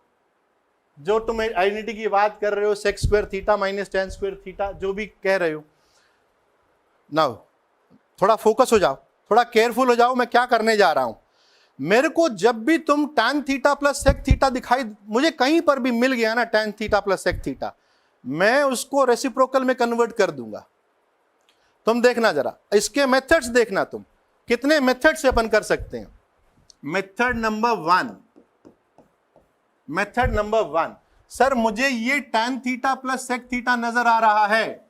जो तुम आइडेंटिटी की बात कर रहे हो, sec square theta minus tan square theta, जो भी कह रहे हो। नाउ थोड़ा फोकस हो जाओ, थोड़ा केयरफुल हो जाओ, मैं क्या करने जा रहा हूं। मेरे को जब भी तुम tan theta plus sec theta दिखाई, मुझे कहीं पर भी मिल गया ना tan theta plus sec theta, मैं उसको रेसिप्रोकल में कन्वर्ट कर दूंगा। तुम देखना जरा, इसके मेथड्स देखना, तुम कितने मेथड से अपन कर सकते हैं। मेथड नंबर वन, सर मुझे ये tan theta plus sec theta नजर आ रहा है,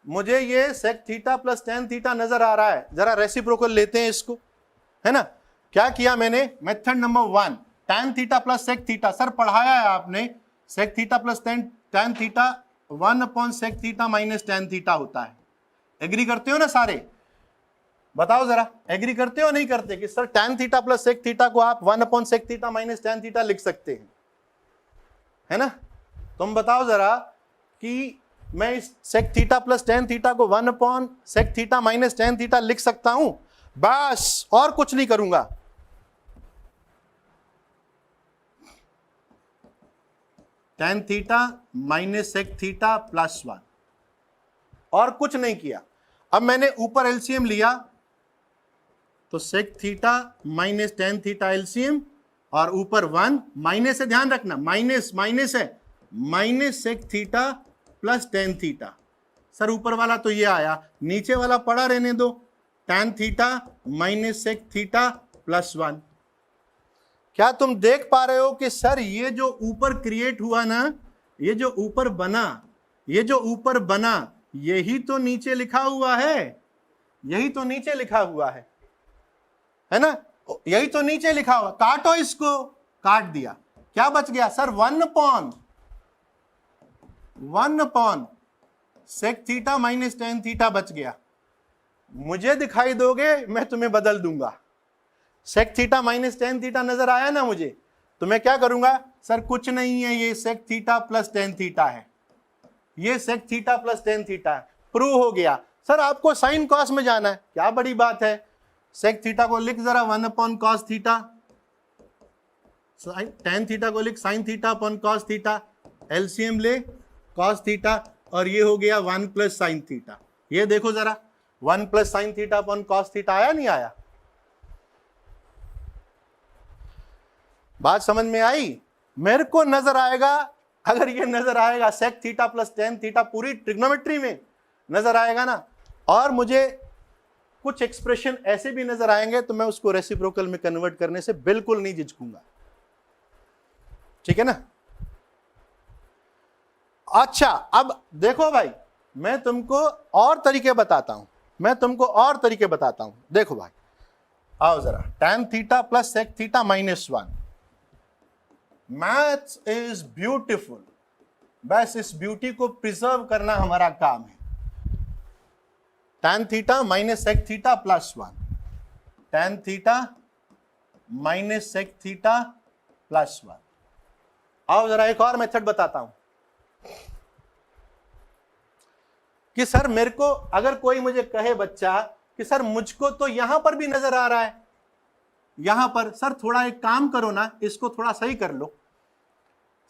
मुझे ये sec theta plus tan theta नजर आ रहा है, जरा रेसिप्रोकल लेते हैं इसको, है ना। क्या किया मैंने, method number 1 tan theta plus sec theta, sir पढ़ाया है आपने, sec theta plus tan theta 1 upon sec theta minus tan theta होता है। एग्री करते हो ना सारे, बताओ जरा, एग्री करते हो नहीं करते कि sir tan theta plus sec theta को आप 1 upon sec theta minus tan theta लिख सकते हैं, है ना। तुम बताओ जरा कि मैं इस sec theta plus tan theta को 1 upon sec theta minus tan theta लिख सकता हूं, बस और कुछ नहीं करूंगा। tan theta minus sec theta plus 1, और कुछ नहीं किया। अब मैंने ऊपर एलसीएम लिया, तो sec theta minus tan theta LCM, और ऊपर 1 माइनस है, ध्यान रखना माइनस है, minus sec theta plus tan theta. Sir ऊपर वाला तो ये आया, नीचे वाला पड़ा रहने दो, tan theta minus sec theta plus 1। क्या तुम देख पा रहे हो कि सर ये जो ऊपर क्रिएट हुआ ना, ये जो ऊपर बना, यही तो नीचे लिखा हुआ है, यही तो नीचे लिखा हुआ है ना, यही तो नीचे लिखा हुआ। काटो इसको, काट दिया, क्या बच गया sir, 1 upon sec theta minus tan theta बच गया। मुझे दिखाई दोगे, मैं तुम्हें बदल दूंगा। Sec theta minus tan theta नजर आया ना मुझे, तो मैं क्या करूंगा, सर कुछ नहीं है, ये sec theta plus tan theta है, ये sec theta plus tan theta है, प्रूव हो गया। सर आपको साइन कॉस में जाना है, क्या बड़ी बात है, सेक थीटा को लिख जरा 1 upon cos theta, tan theta को लिख sign theta upon cos theta, LCM ले कॉस थीटा, और ये हो गया 1 प्लस साइन थीटा। ये देखो जरा, 1 plus sine theta upon cos theta आया नहीं आया, बात समझ में आई। मेरे को नजर आएगा, अगर ये नजर आएगा sec theta plus tan theta पूरी ट्रिग्नोमेट्री में नजर आएगा ना, और मुझे कुछ एक्सप्रेशन ऐसे भी नजर आएंगे, तो मैं उसको रेसिप्रोकल में कन्वर्ट करने से बिल्कुल नहीं झिझकूंगा, ठीक है ना। अच्छा अब देखो भाई, मैं तुमको और तरीके बताता हूं, देखो भाई, आओ जरा, tan theta plus sec theta minus 1, maths is beautiful, बस इस ब्यूटी को प्रिजर्व करना हमारा काम है। tan theta minus sec theta plus 1, tan theta minus sec theta plus 1। आओ जरा एक और मेथड बताता हूं कि सर मेरे को, अगर कोई मुझे कहे बच्चा कि सर मुझको तो यहां पर भी नजर आ रहा है, यहां पर, सर थोड़ा एक काम करो ना, इसको थोड़ा सही कर लो,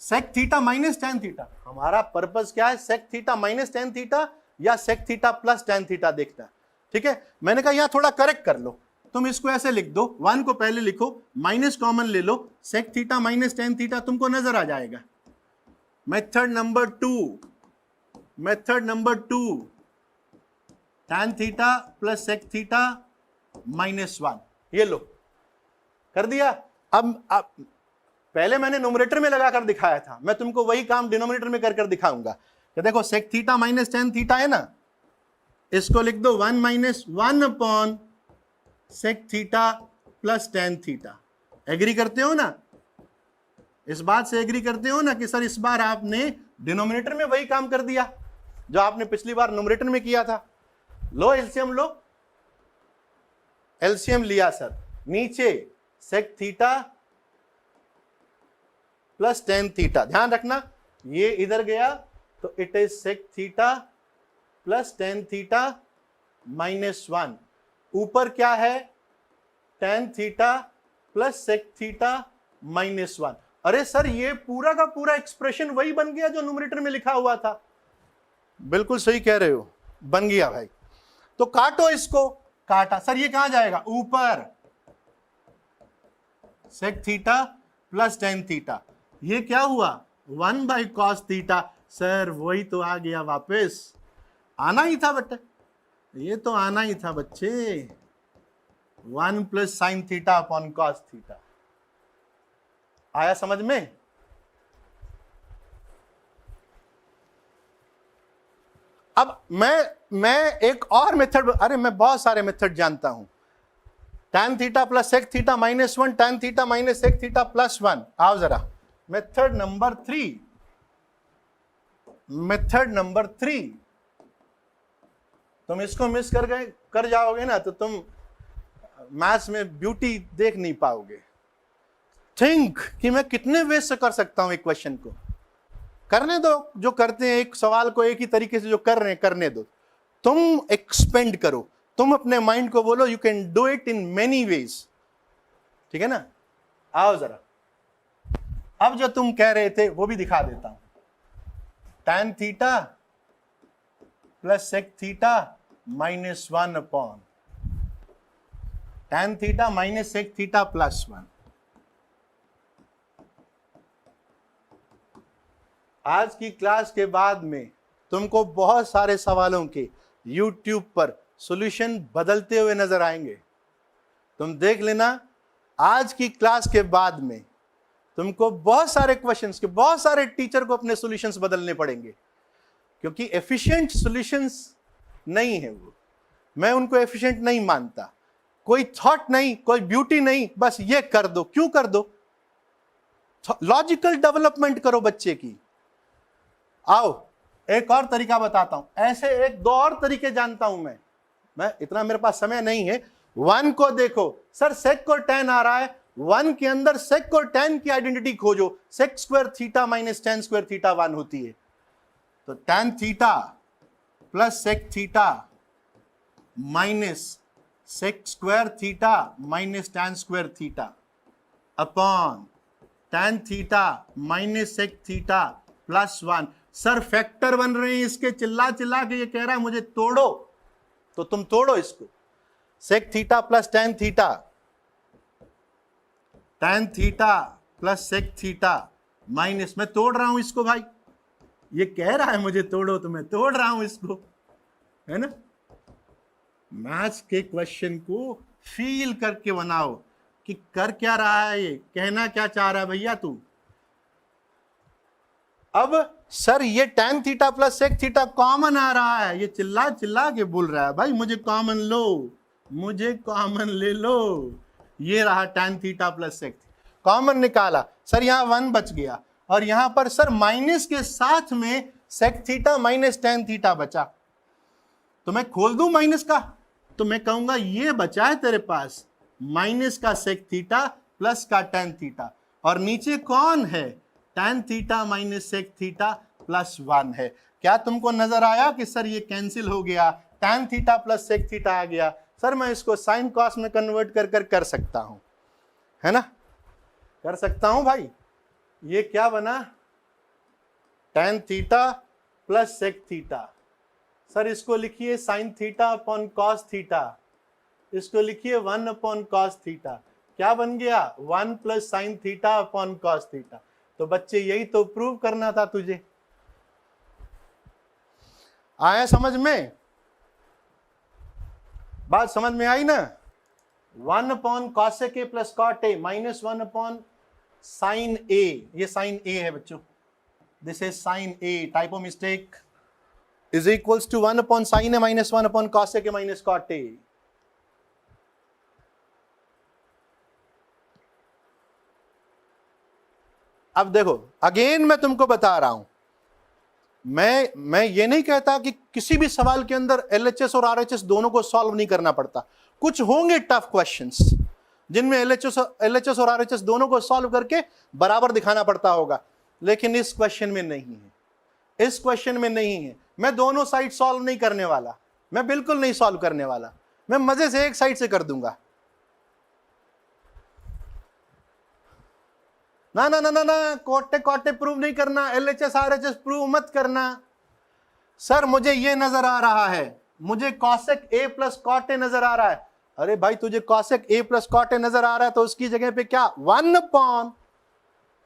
sec theta minus tan theta, हमारा पर्पस क्या है, sec theta minus tan theta या sec theta plus tan theta देखना, ठीक है। मैंने कहा यहां थोड़ा करेक्ट कर लो, तुम इसको ऐसे लिख दो, 1 को पहले लिखो, माइनस कॉमन ले लो, sec theta minus tan theta तुमको नजर आ जाएगा। Method number 2, tan theta plus sec theta minus 1, ये लो, कर दिया। अब पहले मैंने नोमरेटर में लगाकर दिखाया था, मैं तुमको वही काम डिनोमिनेटर में कर दिखाऊंगा कि देखो sec theta minus tan theta है ना, इसको लिख दो 1 minus 1 upon sec theta plus tan theta. Agree करते हो ना, इस बात से एग्री करते हो ना कि सर इस बार आपने डिनोमिनेटर में वही काम कर दिया जो आपने पिछली बार नोमरेटर में किया था। लो एलसीएम, लो एलसीएम लिया सर, नीचे sec theta plus tan theta, ध्यान रखना ये इधर गया तो it is sec theta plus tan theta -1, ऊपर क्या है tan theta plus sec theta -1। अरे सर ये पूरा का पूरा एक्सप्रेशन वही बन गया जो न्यूमरेटर में लिखा हुआ था। बिल्कुल सही कह रहे हो, बन गया भाई। तो काटो इसको, काटा। सर ये कहां जाएगा, ऊपर sec theta plus tan theta, ये क्या हुआ 1/cos थीटा। सर वही तो आ गया वापस, आना ही था बेटा, ये तो आना ही था बच्चे, 1 + sin theta upon cos theta. आया समझ में? अब मैं एक और मेथड, अरे मैं बहुत सारे मेथड जानता हूं। tan theta plus sec theta -1, tan theta minus sec theta +1। आओ जरा मेथड नंबर 3। मेथड नंबर 3, तुम इसको मिस कर जाओगे ना तो तुम मैथ्स में ब्यूटी देख नहीं पाओगे। थिंक कि मैं कितने वे से कर सकता हूं एक क्वेश्चन को। करने दो, जो करते हैं एक सवाल को एक ही तरीके से जो कर रहे हैं करने दो। तुम एक्सपेंड करो, तुम अपने माइंड को बोलो you can do it in many ways, ठीक है ना। आओ जरा, अब जो तुम कह रहे थे वो भी दिखा देता हूं। tan theta plus sec theta -1 upon tan theta minus sec theta +1। आज की क्लास के बाद में तुमको बहुत सारे सवालों के YouTube पर सॉल्यूशन बदलते हुए नजर आएंगे। तुम देख लेना, आज की क्लास के बाद में तुमको बहुत सारे क्वेश्चंस के, बहुत सारे टीचर को अपने सॉल्यूशंस बदलने पड़ेंगे, क्योंकि एफिशिएंट सॉल्यूशंस नहीं है वो। मैं उनको एफिशिएंट नहीं मानता। कोई थॉट नहीं, कोई ब्यूटी नहीं, बस ये कर दो। क्यों कर दो? लॉजिकल डेवलपमेंट करो बच्चे की। आओ एक और तरीका बताता हूं, ऐसे एक दो और तरीके जानता हूं मैं इतना मेरे पास समय नहीं है। 1 को देखो, सर sec और tan आ रहा है, 1 के अंदर sec और tan की आइडेंटिटी खोजो। sec square theta minus tan square theta 1 होती है। तो tan theta plus sec theta minus sec square theta minus tan square theta upon tan theta minus sec theta +1। Sir factor बन रहे हैं इसके, चिल्ला चिल्ला के ये कह रहा है मुझे तोड़ो, तो तुम तोड़ो इसको। sec theta plus tan theta, tan theta plus sec theta minus, मैं तोड़ रहा हूं इसको भाई, ये कह रहा है मुझे तोड़ो तो मैं तोड़ रहा हूं इसको, है ना। मैथ्स के क्वेश्चन को फील करके बनाओ कि कर क्या रहा है, ये कहना क्या चाह रहा है भैया तू। अब सर ये tan theta plus sec theta common आ रहा है, ये चिल्ला चिल्ला के बोल रहा है भाई मुझे कॉमन लो, मुझे कॉमन ले लो। ये रहा tan theta plus sec, common निकाला, सर यहां 1 बच गया, और यहां पर सर माइनस के साथ में sec theta minus tan theta बचा। तो मैं खोल दूं माइनस का, तो मैं कहूंगा ये बचा है तेरे पास माइनस का sec थीटा प्लस का tan थीटा, और नीचे कौन है tan theta minus sec theta +1 है। क्या तुमको नजर आया कि सर ये कैंसिल हो गया, tan theta plus sec theta आ गया। सर मैं इसको sin cos में कन्वर्ट कर सकता हूं, है ना, कर सकता हूं भाई। ये क्या बना, tan theta plus sec theta. Sir इसको लिखिए sin theta upon cos theta, इसको लिखिए 1 अपॉन cos थीटा। क्या बन गया 1 + sin theta upon cos theta. तो बच्चे यही तो प्रूव करना था तुझे। आया समझ में? बात समझ में आई ना। 1 upon cos A plus cot A minus 1 upon sin A, ये sin A है बच्चों, this is sin A, typo mistake, is equals to 1 upon sin A minus 1 upon cos A minus cot A। अब देखो again मैं तुमको बता रहा हूं, मैं ये नहीं कहता कि किसी भी सवाल के अंदर LHS और RHS दोनों को सॉल्व नहीं करना पड़ता। कुछ होंगे टफ क्वेश्चंस जिनमें LHS और RHS दोनों को सॉल्व करके बराबर दिखाना पड़ता होगा, लेकिन इस क्वेश्चन में नहीं है, इस क्वेश्चन में नहीं है। मैं दोनों साइड सॉल्व नहीं करने वाला, मैं बिल्कुल नहीं सॉल्व करने वाला, मैं मजे से एक साइड से कर दूंगा। ना ना ना ना ना, कोटे कोटे प्रूव नहीं करना, एलएचएस आरएचएस प्रूव मत करना। सर मुझे ये नजर आ रहा है, मुझे cosec A plus cot A नजर आ रहा है। अरे भाई तुझे cosec A plus cot A नजर आ रहा है तो उसकी जगह पे क्या 1/,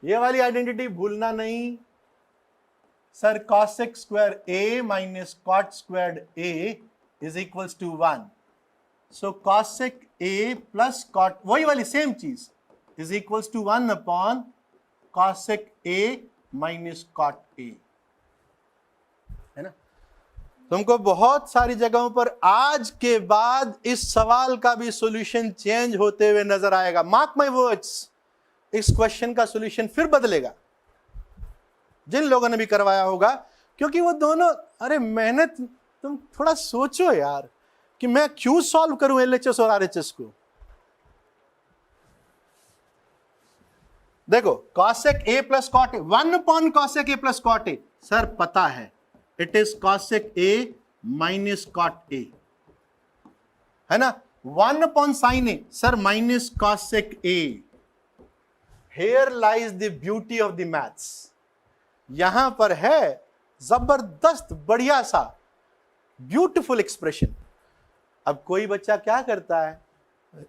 ये वाली आइडेंटिटी भूलना नहीं। Sir cosec square A minus cot square A is equals to 1। So cosec A plus cot, वही वाली सेम चीज, is equals to 1/, cosec A minus cot A, है ना। तुमको बहुत सारी जगहों पर आज के बाद इस सवाल का भी सॉल्यूशन चेंज होते हुए नजर आएगा। मार्क माय वर्ड्स, इस क्वेश्चन का सॉल्यूशन फिर बदलेगा जिन लोगों ने भी करवाया होगा, क्योंकि वो दोनों, अरे मेहनत, तुम थोड़ा सोचो यार कि मैं क्यों सॉल्व करूं एलएचएस और आरएचएस को। देखो cosec A plus cot A, 1/, cosec A plus cot A, sir पता है it is cosec A minus cot A, है ना। 1/, sine A, sir minus cosec A. Here lies the beauty of the maths, यहां पर है जबरदस्त बढ़िया सा ब्यूटीफुल एक्सप्रेशन। अब कोई बच्चा क्या करता है,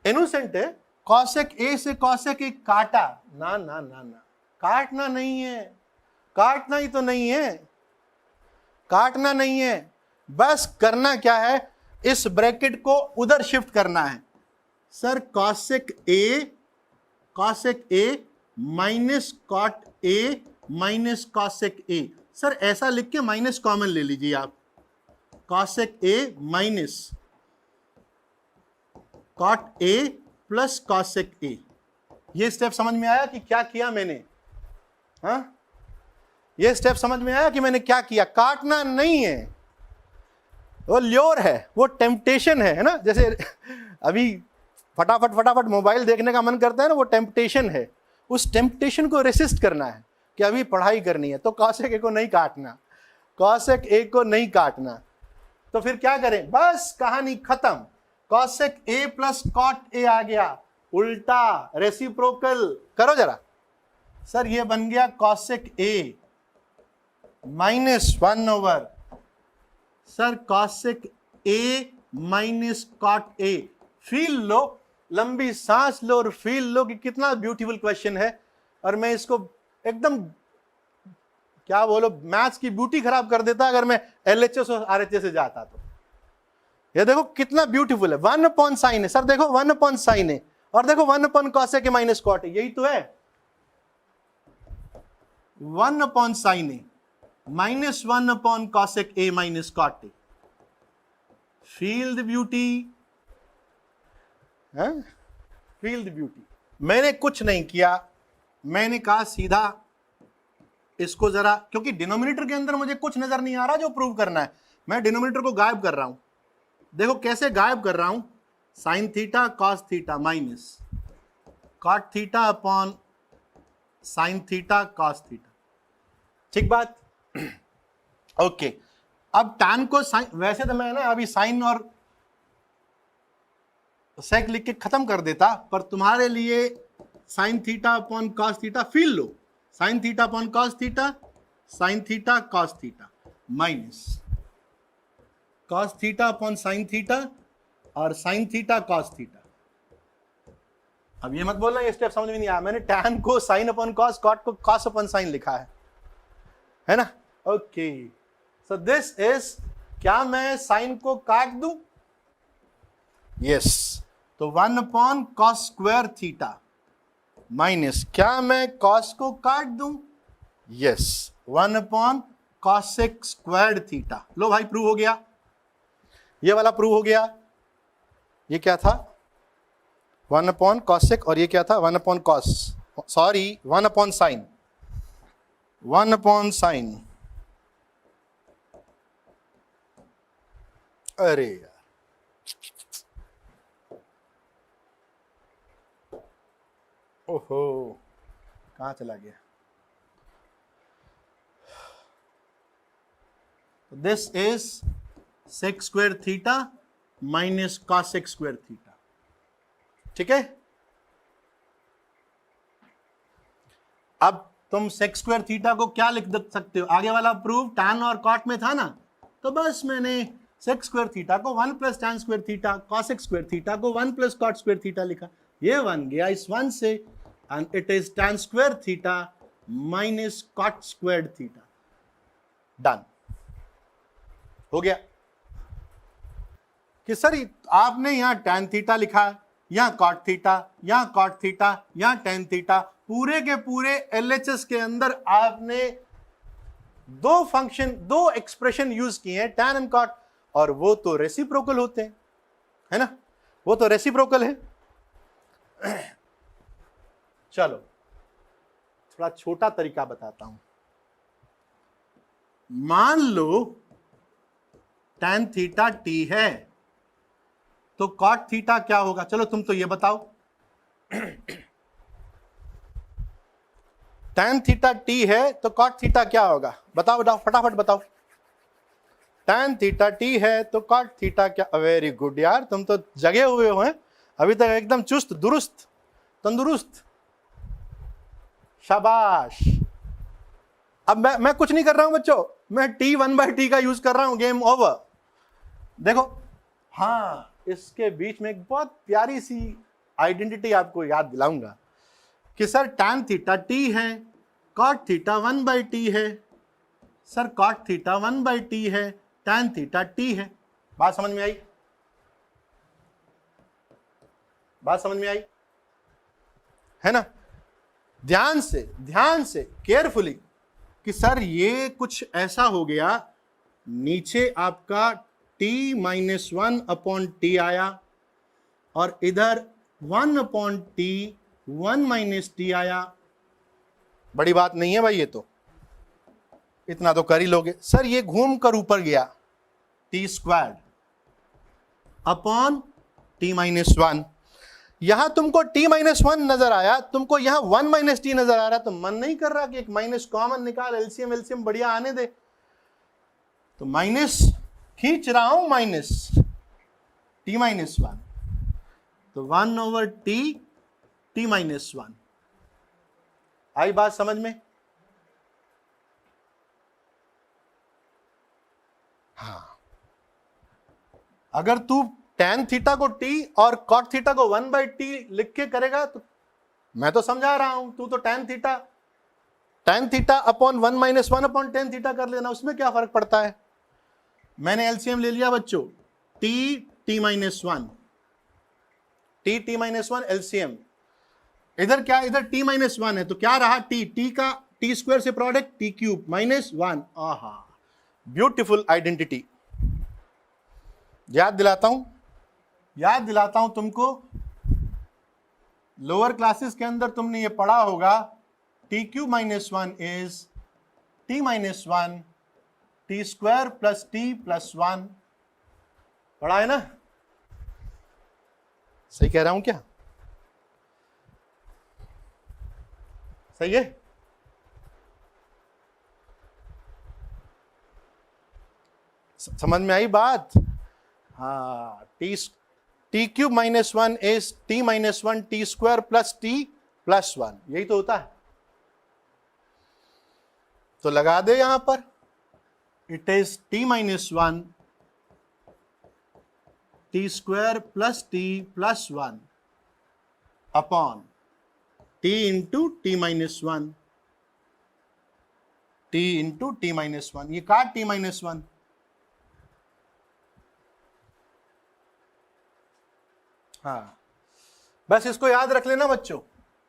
इनोसेंट है, कॉसेक ए से कॉसेक ए काटा, ना ना ना ना, काटना नहीं है, काटना ही तो नहीं है, काटना नहीं है, बस करना क्या है, इस ब्रैकेट को उधर शिफ्ट करना है। Sir cosec A minus cot A minus cosec A, sir ऐसा लिख के माइनस कॉमन ले लीजिए आप, cosec A minus cot A plus cosec A. ये स्टेप समझ में आया कि क्या किया मैंने? हाँ, ये स्टेप समझ में आया कि मैंने क्या किया? काटना नहीं है, वो ल्योर है, वो टेम्पटेशन है ना। जैसे अभी फटाफट फटाफट मोबाइल देखने का मन करता है ना, वो टेम्पटेशन है, उस टेम्पटेशन को रेसिस्ट करना है कि अभी पढ़ाई करनी है, तो कॉसेक ए को नहीं काटना, कॉसेक ए को नहीं काटना। तो फिर क्या करें, बस कहानी खत्म, cosec A plus cot A आ गया, उल्टा रेसिप्रोकल करो जरा। सर ये बन गया cosec A minus 1/, sir cosec A minus cot A. Feel लो, लंबी सांस लो और फील लो कि कितना ब्यूटीफुल क्वेश्चन है। और मैं इसको एकदम क्या बोलो, मैथ्स की ब्यूटी खराब कर देता अगर मैं एलएचएस और आरएचएस से जाता तो। ये देखो कितना ब्यूटीफुल है, 1/, साइन है, सर देखो 1/, साइन है, और देखो 1/, कॉसेक ए माइनस कॉट है, यही तो है, 1/, sine A minus 1/, cosec A minus cot A. Feel the beauty, feel the beauty. मैंने कुछ नहीं किया, मैंने कहा सीधा इसको जरा, क्योंकि डिनोमिनेटर के अंदर मुझे कुछ नजर नहीं आ रहा जो प्रूव करना है, मैं डिनोमिनेटर को गायब कर रहा हूं। देखो कैसे गायब कर रहा हूं, sine theta cos theta minus cot theta upon sine theta cos theta, ठीक बात। ओके, अब tan को साइन, वैसे तो मैं ना अभी साइन और सेक लिख के खत्म कर देता, पर तुम्हारे लिए sign theta upon cos theta, feel low, sign theta upon cos theta, sign theta cos theta minus cos theta upon sine theta और साइन थीटा कॉस थीटा। अब ये मत बोलना ये स्टेप समझ में नहीं आया, मैंने tan को साइन अपॉन कॉस, कॉट को कॉस अपॉन साइन लिखा है ना। ओके, सो दिस इज, क्या मैं साइन को काट दूं? यस, तो 1/, कॉस स्क्वायर थीटा माइनस, क्या मैं कॉस को काट दूं? Yes, 1/, cosec square theta. लो भाई प्रूव हो गया, ये वाला प्रूव हो गया। ये क्या था, 1/, कॉसेक, और ये क्या था 1/, कॉस, सॉरी 1/, साइन, 1/, साइन। अरे यार, ओहो कहां चला गया। This is sec square theta minus cosec square theta. ठीक है, अब तुम सेक स्क्वायर थीटा को क्या लिख सकते हो, आगे वाला प्रूव टैन और कॉट में था ना, तो बस मैंने सेक स्क्वायर थीटा को 1 plus tan square theta, cosec square theta को 1 प्लस कॉट स्क्वायर थीटा लिखा। ये 1 गया इस 1 से, and it is tan square theta minus cot square theta. Done हो गया कि सर आपने यहां टैन थीटा लिखा, यहां कॉट थीटा, यहां कॉट थीटा, यहां टैन थीटा, पूरे के पूरे एलएचएस के अंदर आपने दो फंक्शन, दो एक्सप्रेशन यूज किए हैं, टैन एंड कॉट, और वो तो रेसिप्रोकल होते हैं, है ना, वो तो रेसिप्रोकल है। चलो थोड़ा छोटा तरीका बताता हूं। मान लो टैन थीटा टी है, तो कॉट थीटा क्या होगा, चलो तुम तो ये बताओ। टैन थीटा टी है तो कॉट थीटा क्या होगा, बताओ बताओ फटाफट बताओ। टैन थीटा टी है तो कॉट थीटा क्या, वेरी गुड यार, तुम तो जगे हुए हो हैं अभी तक, एकदम चुस्त दुरुस्त तंदुरुस्त, शाबाश। अब मैं कुछ नहीं कर रहा हूं बच्चों, मैं T1/T का यूज कर रहा हूं, गेम ओवर। देखो हाँ, इसके बीच में एक बहुत प्यारी सी आइडेंटिटी आपको याद दिलाऊंगा कि सर टैन थीटा टी है, कॉट थीटा 1/T है, सर कॉट थीटा 1/T है, टैन थीटा टी है। बात समझ में आई, बात समझ में आई है ना। ध्यान से केयरफुली कि सर ये कुछ ऐसा हो गया, नीचे आपका T-1/T आया और इधर 1/T 1 - T आया। बड़ी बात नहीं है भाई, ये तो इतना तो कर ही लोगे। सर ये घूम कर ऊपर गया, T² अपॉन T-1, यहां तुमको T-1 नजर आया, तुमको यहां 1 - T नजर आ रहा, तो मन नहीं कर रहा कि एक माइनस कॉमन निकाल, एलसीएम बढ़िया आने दे, तो माइनस खींच रहा हूं, माइनस T-1, तो 1/T T-1। आई बात समझ में? हाँ, अगर तू टैन थीटा को T और कॉट थीटा को 1/T लिख के करेगा तो मैं तो समझा रहा हूं, तू तो tan theta upon 1 - 1/tan theta कर लेना, उसमें क्या फर्क पड़ता है। मैंने एलसीएम ले लिया बच्चों, T-1, T-1 एलसीएम, इधर क्या, इधर T-1 है तो क्या रहा, T का T² से प्रोडक्ट T³ -1। आहा, ब्यूटीफुल आइडेंटिटी। याद दिलाता हूं तुमको, लोअर क्लासेस के अंदर तुमने ये पढ़ा होगा, T³ -1 is T-1 T² + T+1, पढ़ा है ना, सही कह रहा हूं क्या, सही है। समझ में आई बात। हाँ, T³ -1 is T-1 T² + T+1, यही तो होता है। तो लगा दे यहां पर, it is T-1 T² + T+1 upon T × T-1, T × T-1, ये काट T-1, हाँ, बस इसको याद रख लेना बच्चों,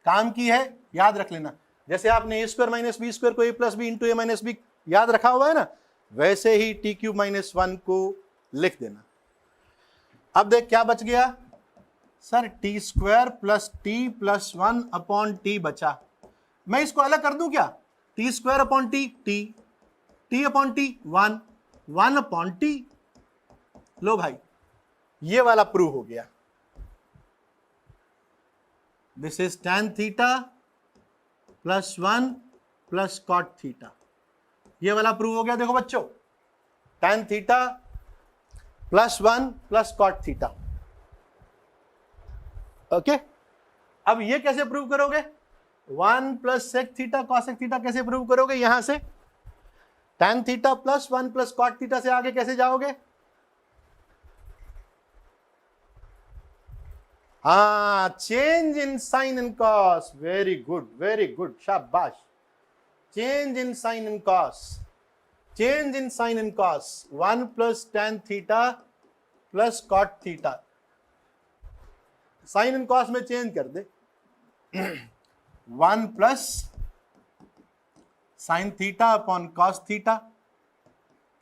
काम की है, याद रख लेना। जैसे आपने A² - B² को A + B × A - B याद रखा हुआ है ना, वैसे ही T³ -1 को लिख देना। अब देख क्या बच गया, sir T² + T+1 upon T बचा, मैं इसको अलग कर दूं क्या, T² upon T, T upon T 1 upon T। लो भाई, ये वाला प्रूव हो गया। This is tan theta +1 + cot theta, ये वाला प्रूव हो गया। देखो बच्चों, tan theta +1 plus cot theta. Okay, अब ये कैसे प्रूव करोगे? 1 plus sec theta cosec theta कैसे प्रूव करोगे? यहां से tan theta plus 1 plus cot theta से आगे कैसे जाओगे? हाँ, change in sine and cos. Very good, शाबाश। Change in sine and cos, change in sine and cos. 1 plus tan theta plus cot theta, sine and cos में change कर दे। 1 plus sine theta upon cos theta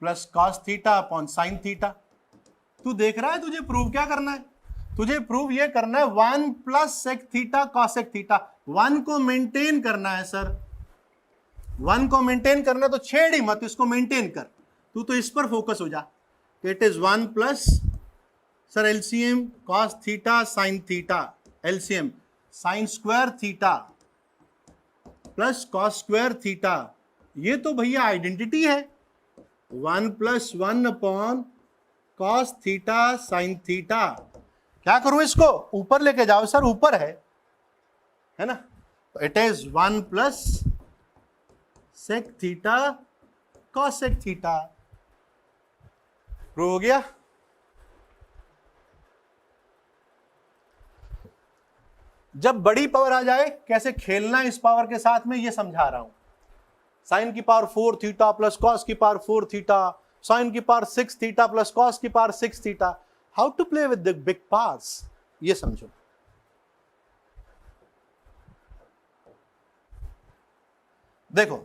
plus cos theta upon sine theta. तू देख रहा है, तुझे prove क्या करना है? तुझे प्रूव ये करना है 1 plus sec theta cosec theta. 1 को मेंटेन करना है सर, 1 को मेंटेन करना, तो छेड़ ही मत, इसको मेंटेन कर। तू तो इस पर फोकस हो जा। It is 1 plus sir LCM cos theta sine theta, LCM sign square theta plus cos square theta. ये तो भैया आइडेंटिटी है। 1 plus 1 upon cos theta sine theta. क्या करूं इसको? ऊपर लेके जाओ सर, ऊपर है ना। तो it is 1 plus sec theta cosec theta. Prove हो गया। जब बड़ी पावर आ जाए कैसे खेलना है इस पावर के साथ में, ये समझा रहा हूं। साइन की पावर 4 थीटा प्लस कॉस की पावर 4 थीटा, साइन की पावर 6 थीटा प्लस कॉस की power 6 theta. How to play with the big powers, ये समझो। देखो,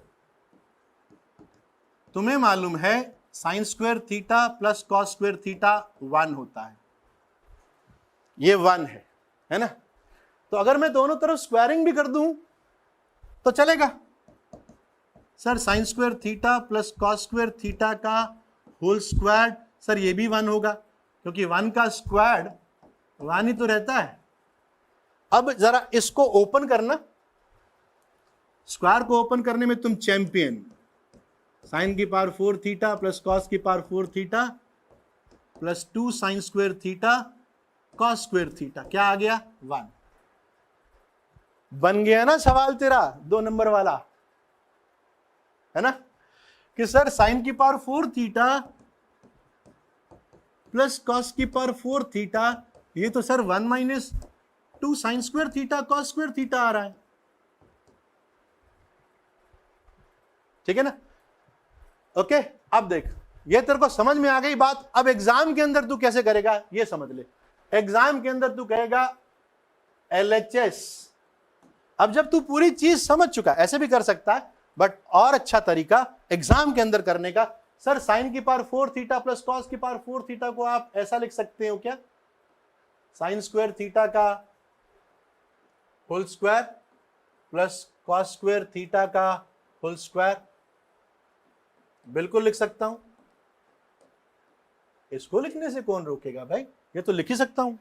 तुम्हें मालूम है sine square theta plus cos square theta 1 होता है, ये 1 है ना। तो अगर मैं दोनों तरफ स्क्वायरिंग भी कर दूं तो चलेगा sir. Sign square theta plus cos square theta का होल स्क्वायर, सर ये भी 1 होगा, क्योंकि 1 का स्क्वायर 1 ही तो रहता है। अब जरा इसको ओपन करना, स्क्वायर को ओपन करने में तुम चैंपियन। साइन की पावर 4 थीटा प्लस कॉस की power 4 theta plus 2 sine square theta cos square theta, क्या आ गया? 1। बन गया ना सवाल तेरा 2 नंबर वाला, है ना, कि सर साइन की पावर 4 थीटा प्लस कॉस की पावर 4 थीटा, ये तो sir 1 minus 2 sine square theta cos square theta आ रहा है। ठीक है ना। ओके, अब देख, ये तेरे को समझ में आ गई बात। अब एग्जाम के अंदर तू कैसे करेगा ये समझ ले। एग्जाम के अंदर तू कहेगा LHS। अब जब तू पूरी चीज समझ चुका, ऐसे भी कर सकता है, बट और अच्छा तरीका एग्जाम के अंदर करने का, सर साइन की पावर 4 थीटा प्लस कॉस की पावर 4 थीटा को आप ऐसा लिख सकते हो क्या? साइन स्क्वायर थीटा का whole square plus cos square theta का होल स्क्वायर। बिल्कुल लिख सकता हूं, इसको लिखने से कौन रोकेगा भाई, ये तो लिख ही सकता हूं,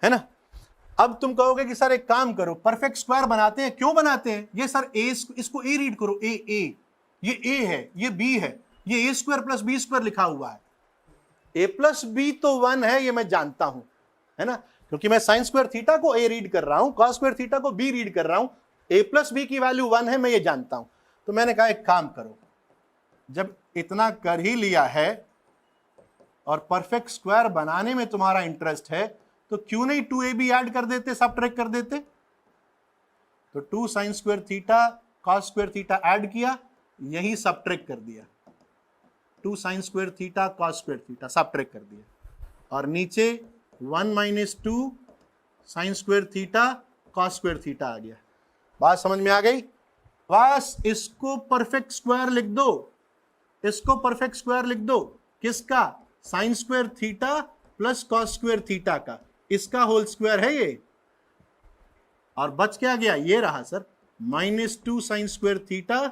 है ना। अब तुम कहोगे कि सर एक काम करो, परफेक्ट स्क्वायर बनाते हैं। क्यों बनाते हैं? ये सर ए, इसको ए रीड करो, ए, ये ए है, ये बी है, ये ए स्क्वायर प्लस बी स्क्वायर लिखा हुआ है। ए प्लस बी तो 1 है, ये मैं जानता हूं, है ना, क्योंकि मैं साइन स्क्वायर थीटा को ए रीड कर रहा हूं, कॉस स्क्वायर थीटा को बी रीड कर रहा हूं। ए प्लस बी की वैल्यू 1 है, मैं ये जानता हूं। तो मैंने कहा एक काम करो, जब इतना कर ही लिया है और परफेक्ट स्क्वायर बनाने में तुम्हारा इंटरेस्ट है, तो क्यों नहीं 2ab ऐड कर देते, सबट्रैक्ट कर देते। तो 2 sine square theta cos square theta add किया, यही सबट्रैक्ट कर दिया। 2 sine square theta cos square theta subtract कर दिया, और नीचे 1 minus 2 sine square theta cos square theta आ गया। बात समझ में आ गई? बस इसको परफेक्ट स्क्वायर लिख दो, इसको परफेक्ट स्क्वायर लिख दो। किसका? Sign square theta plus cos square theta का, इसका होल स्क्वायर है ये। और बच क्या गया? ये रहा sir, minus 2 sine square theta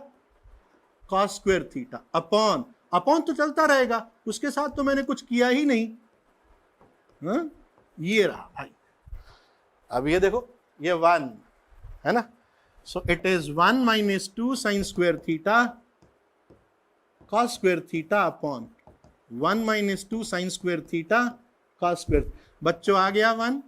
cos square theta upon, upon तो चलता रहेगा, उसके साथ तो मैंने कुछ किया ही नहीं। हाँ? ये रहा भाई। अब ये देखो, ये 1 है ना, so it is 1 minus 2 sine square theta cos square theta upon 1 - 2 sin square theta cos square. बच्चों आ गया 1?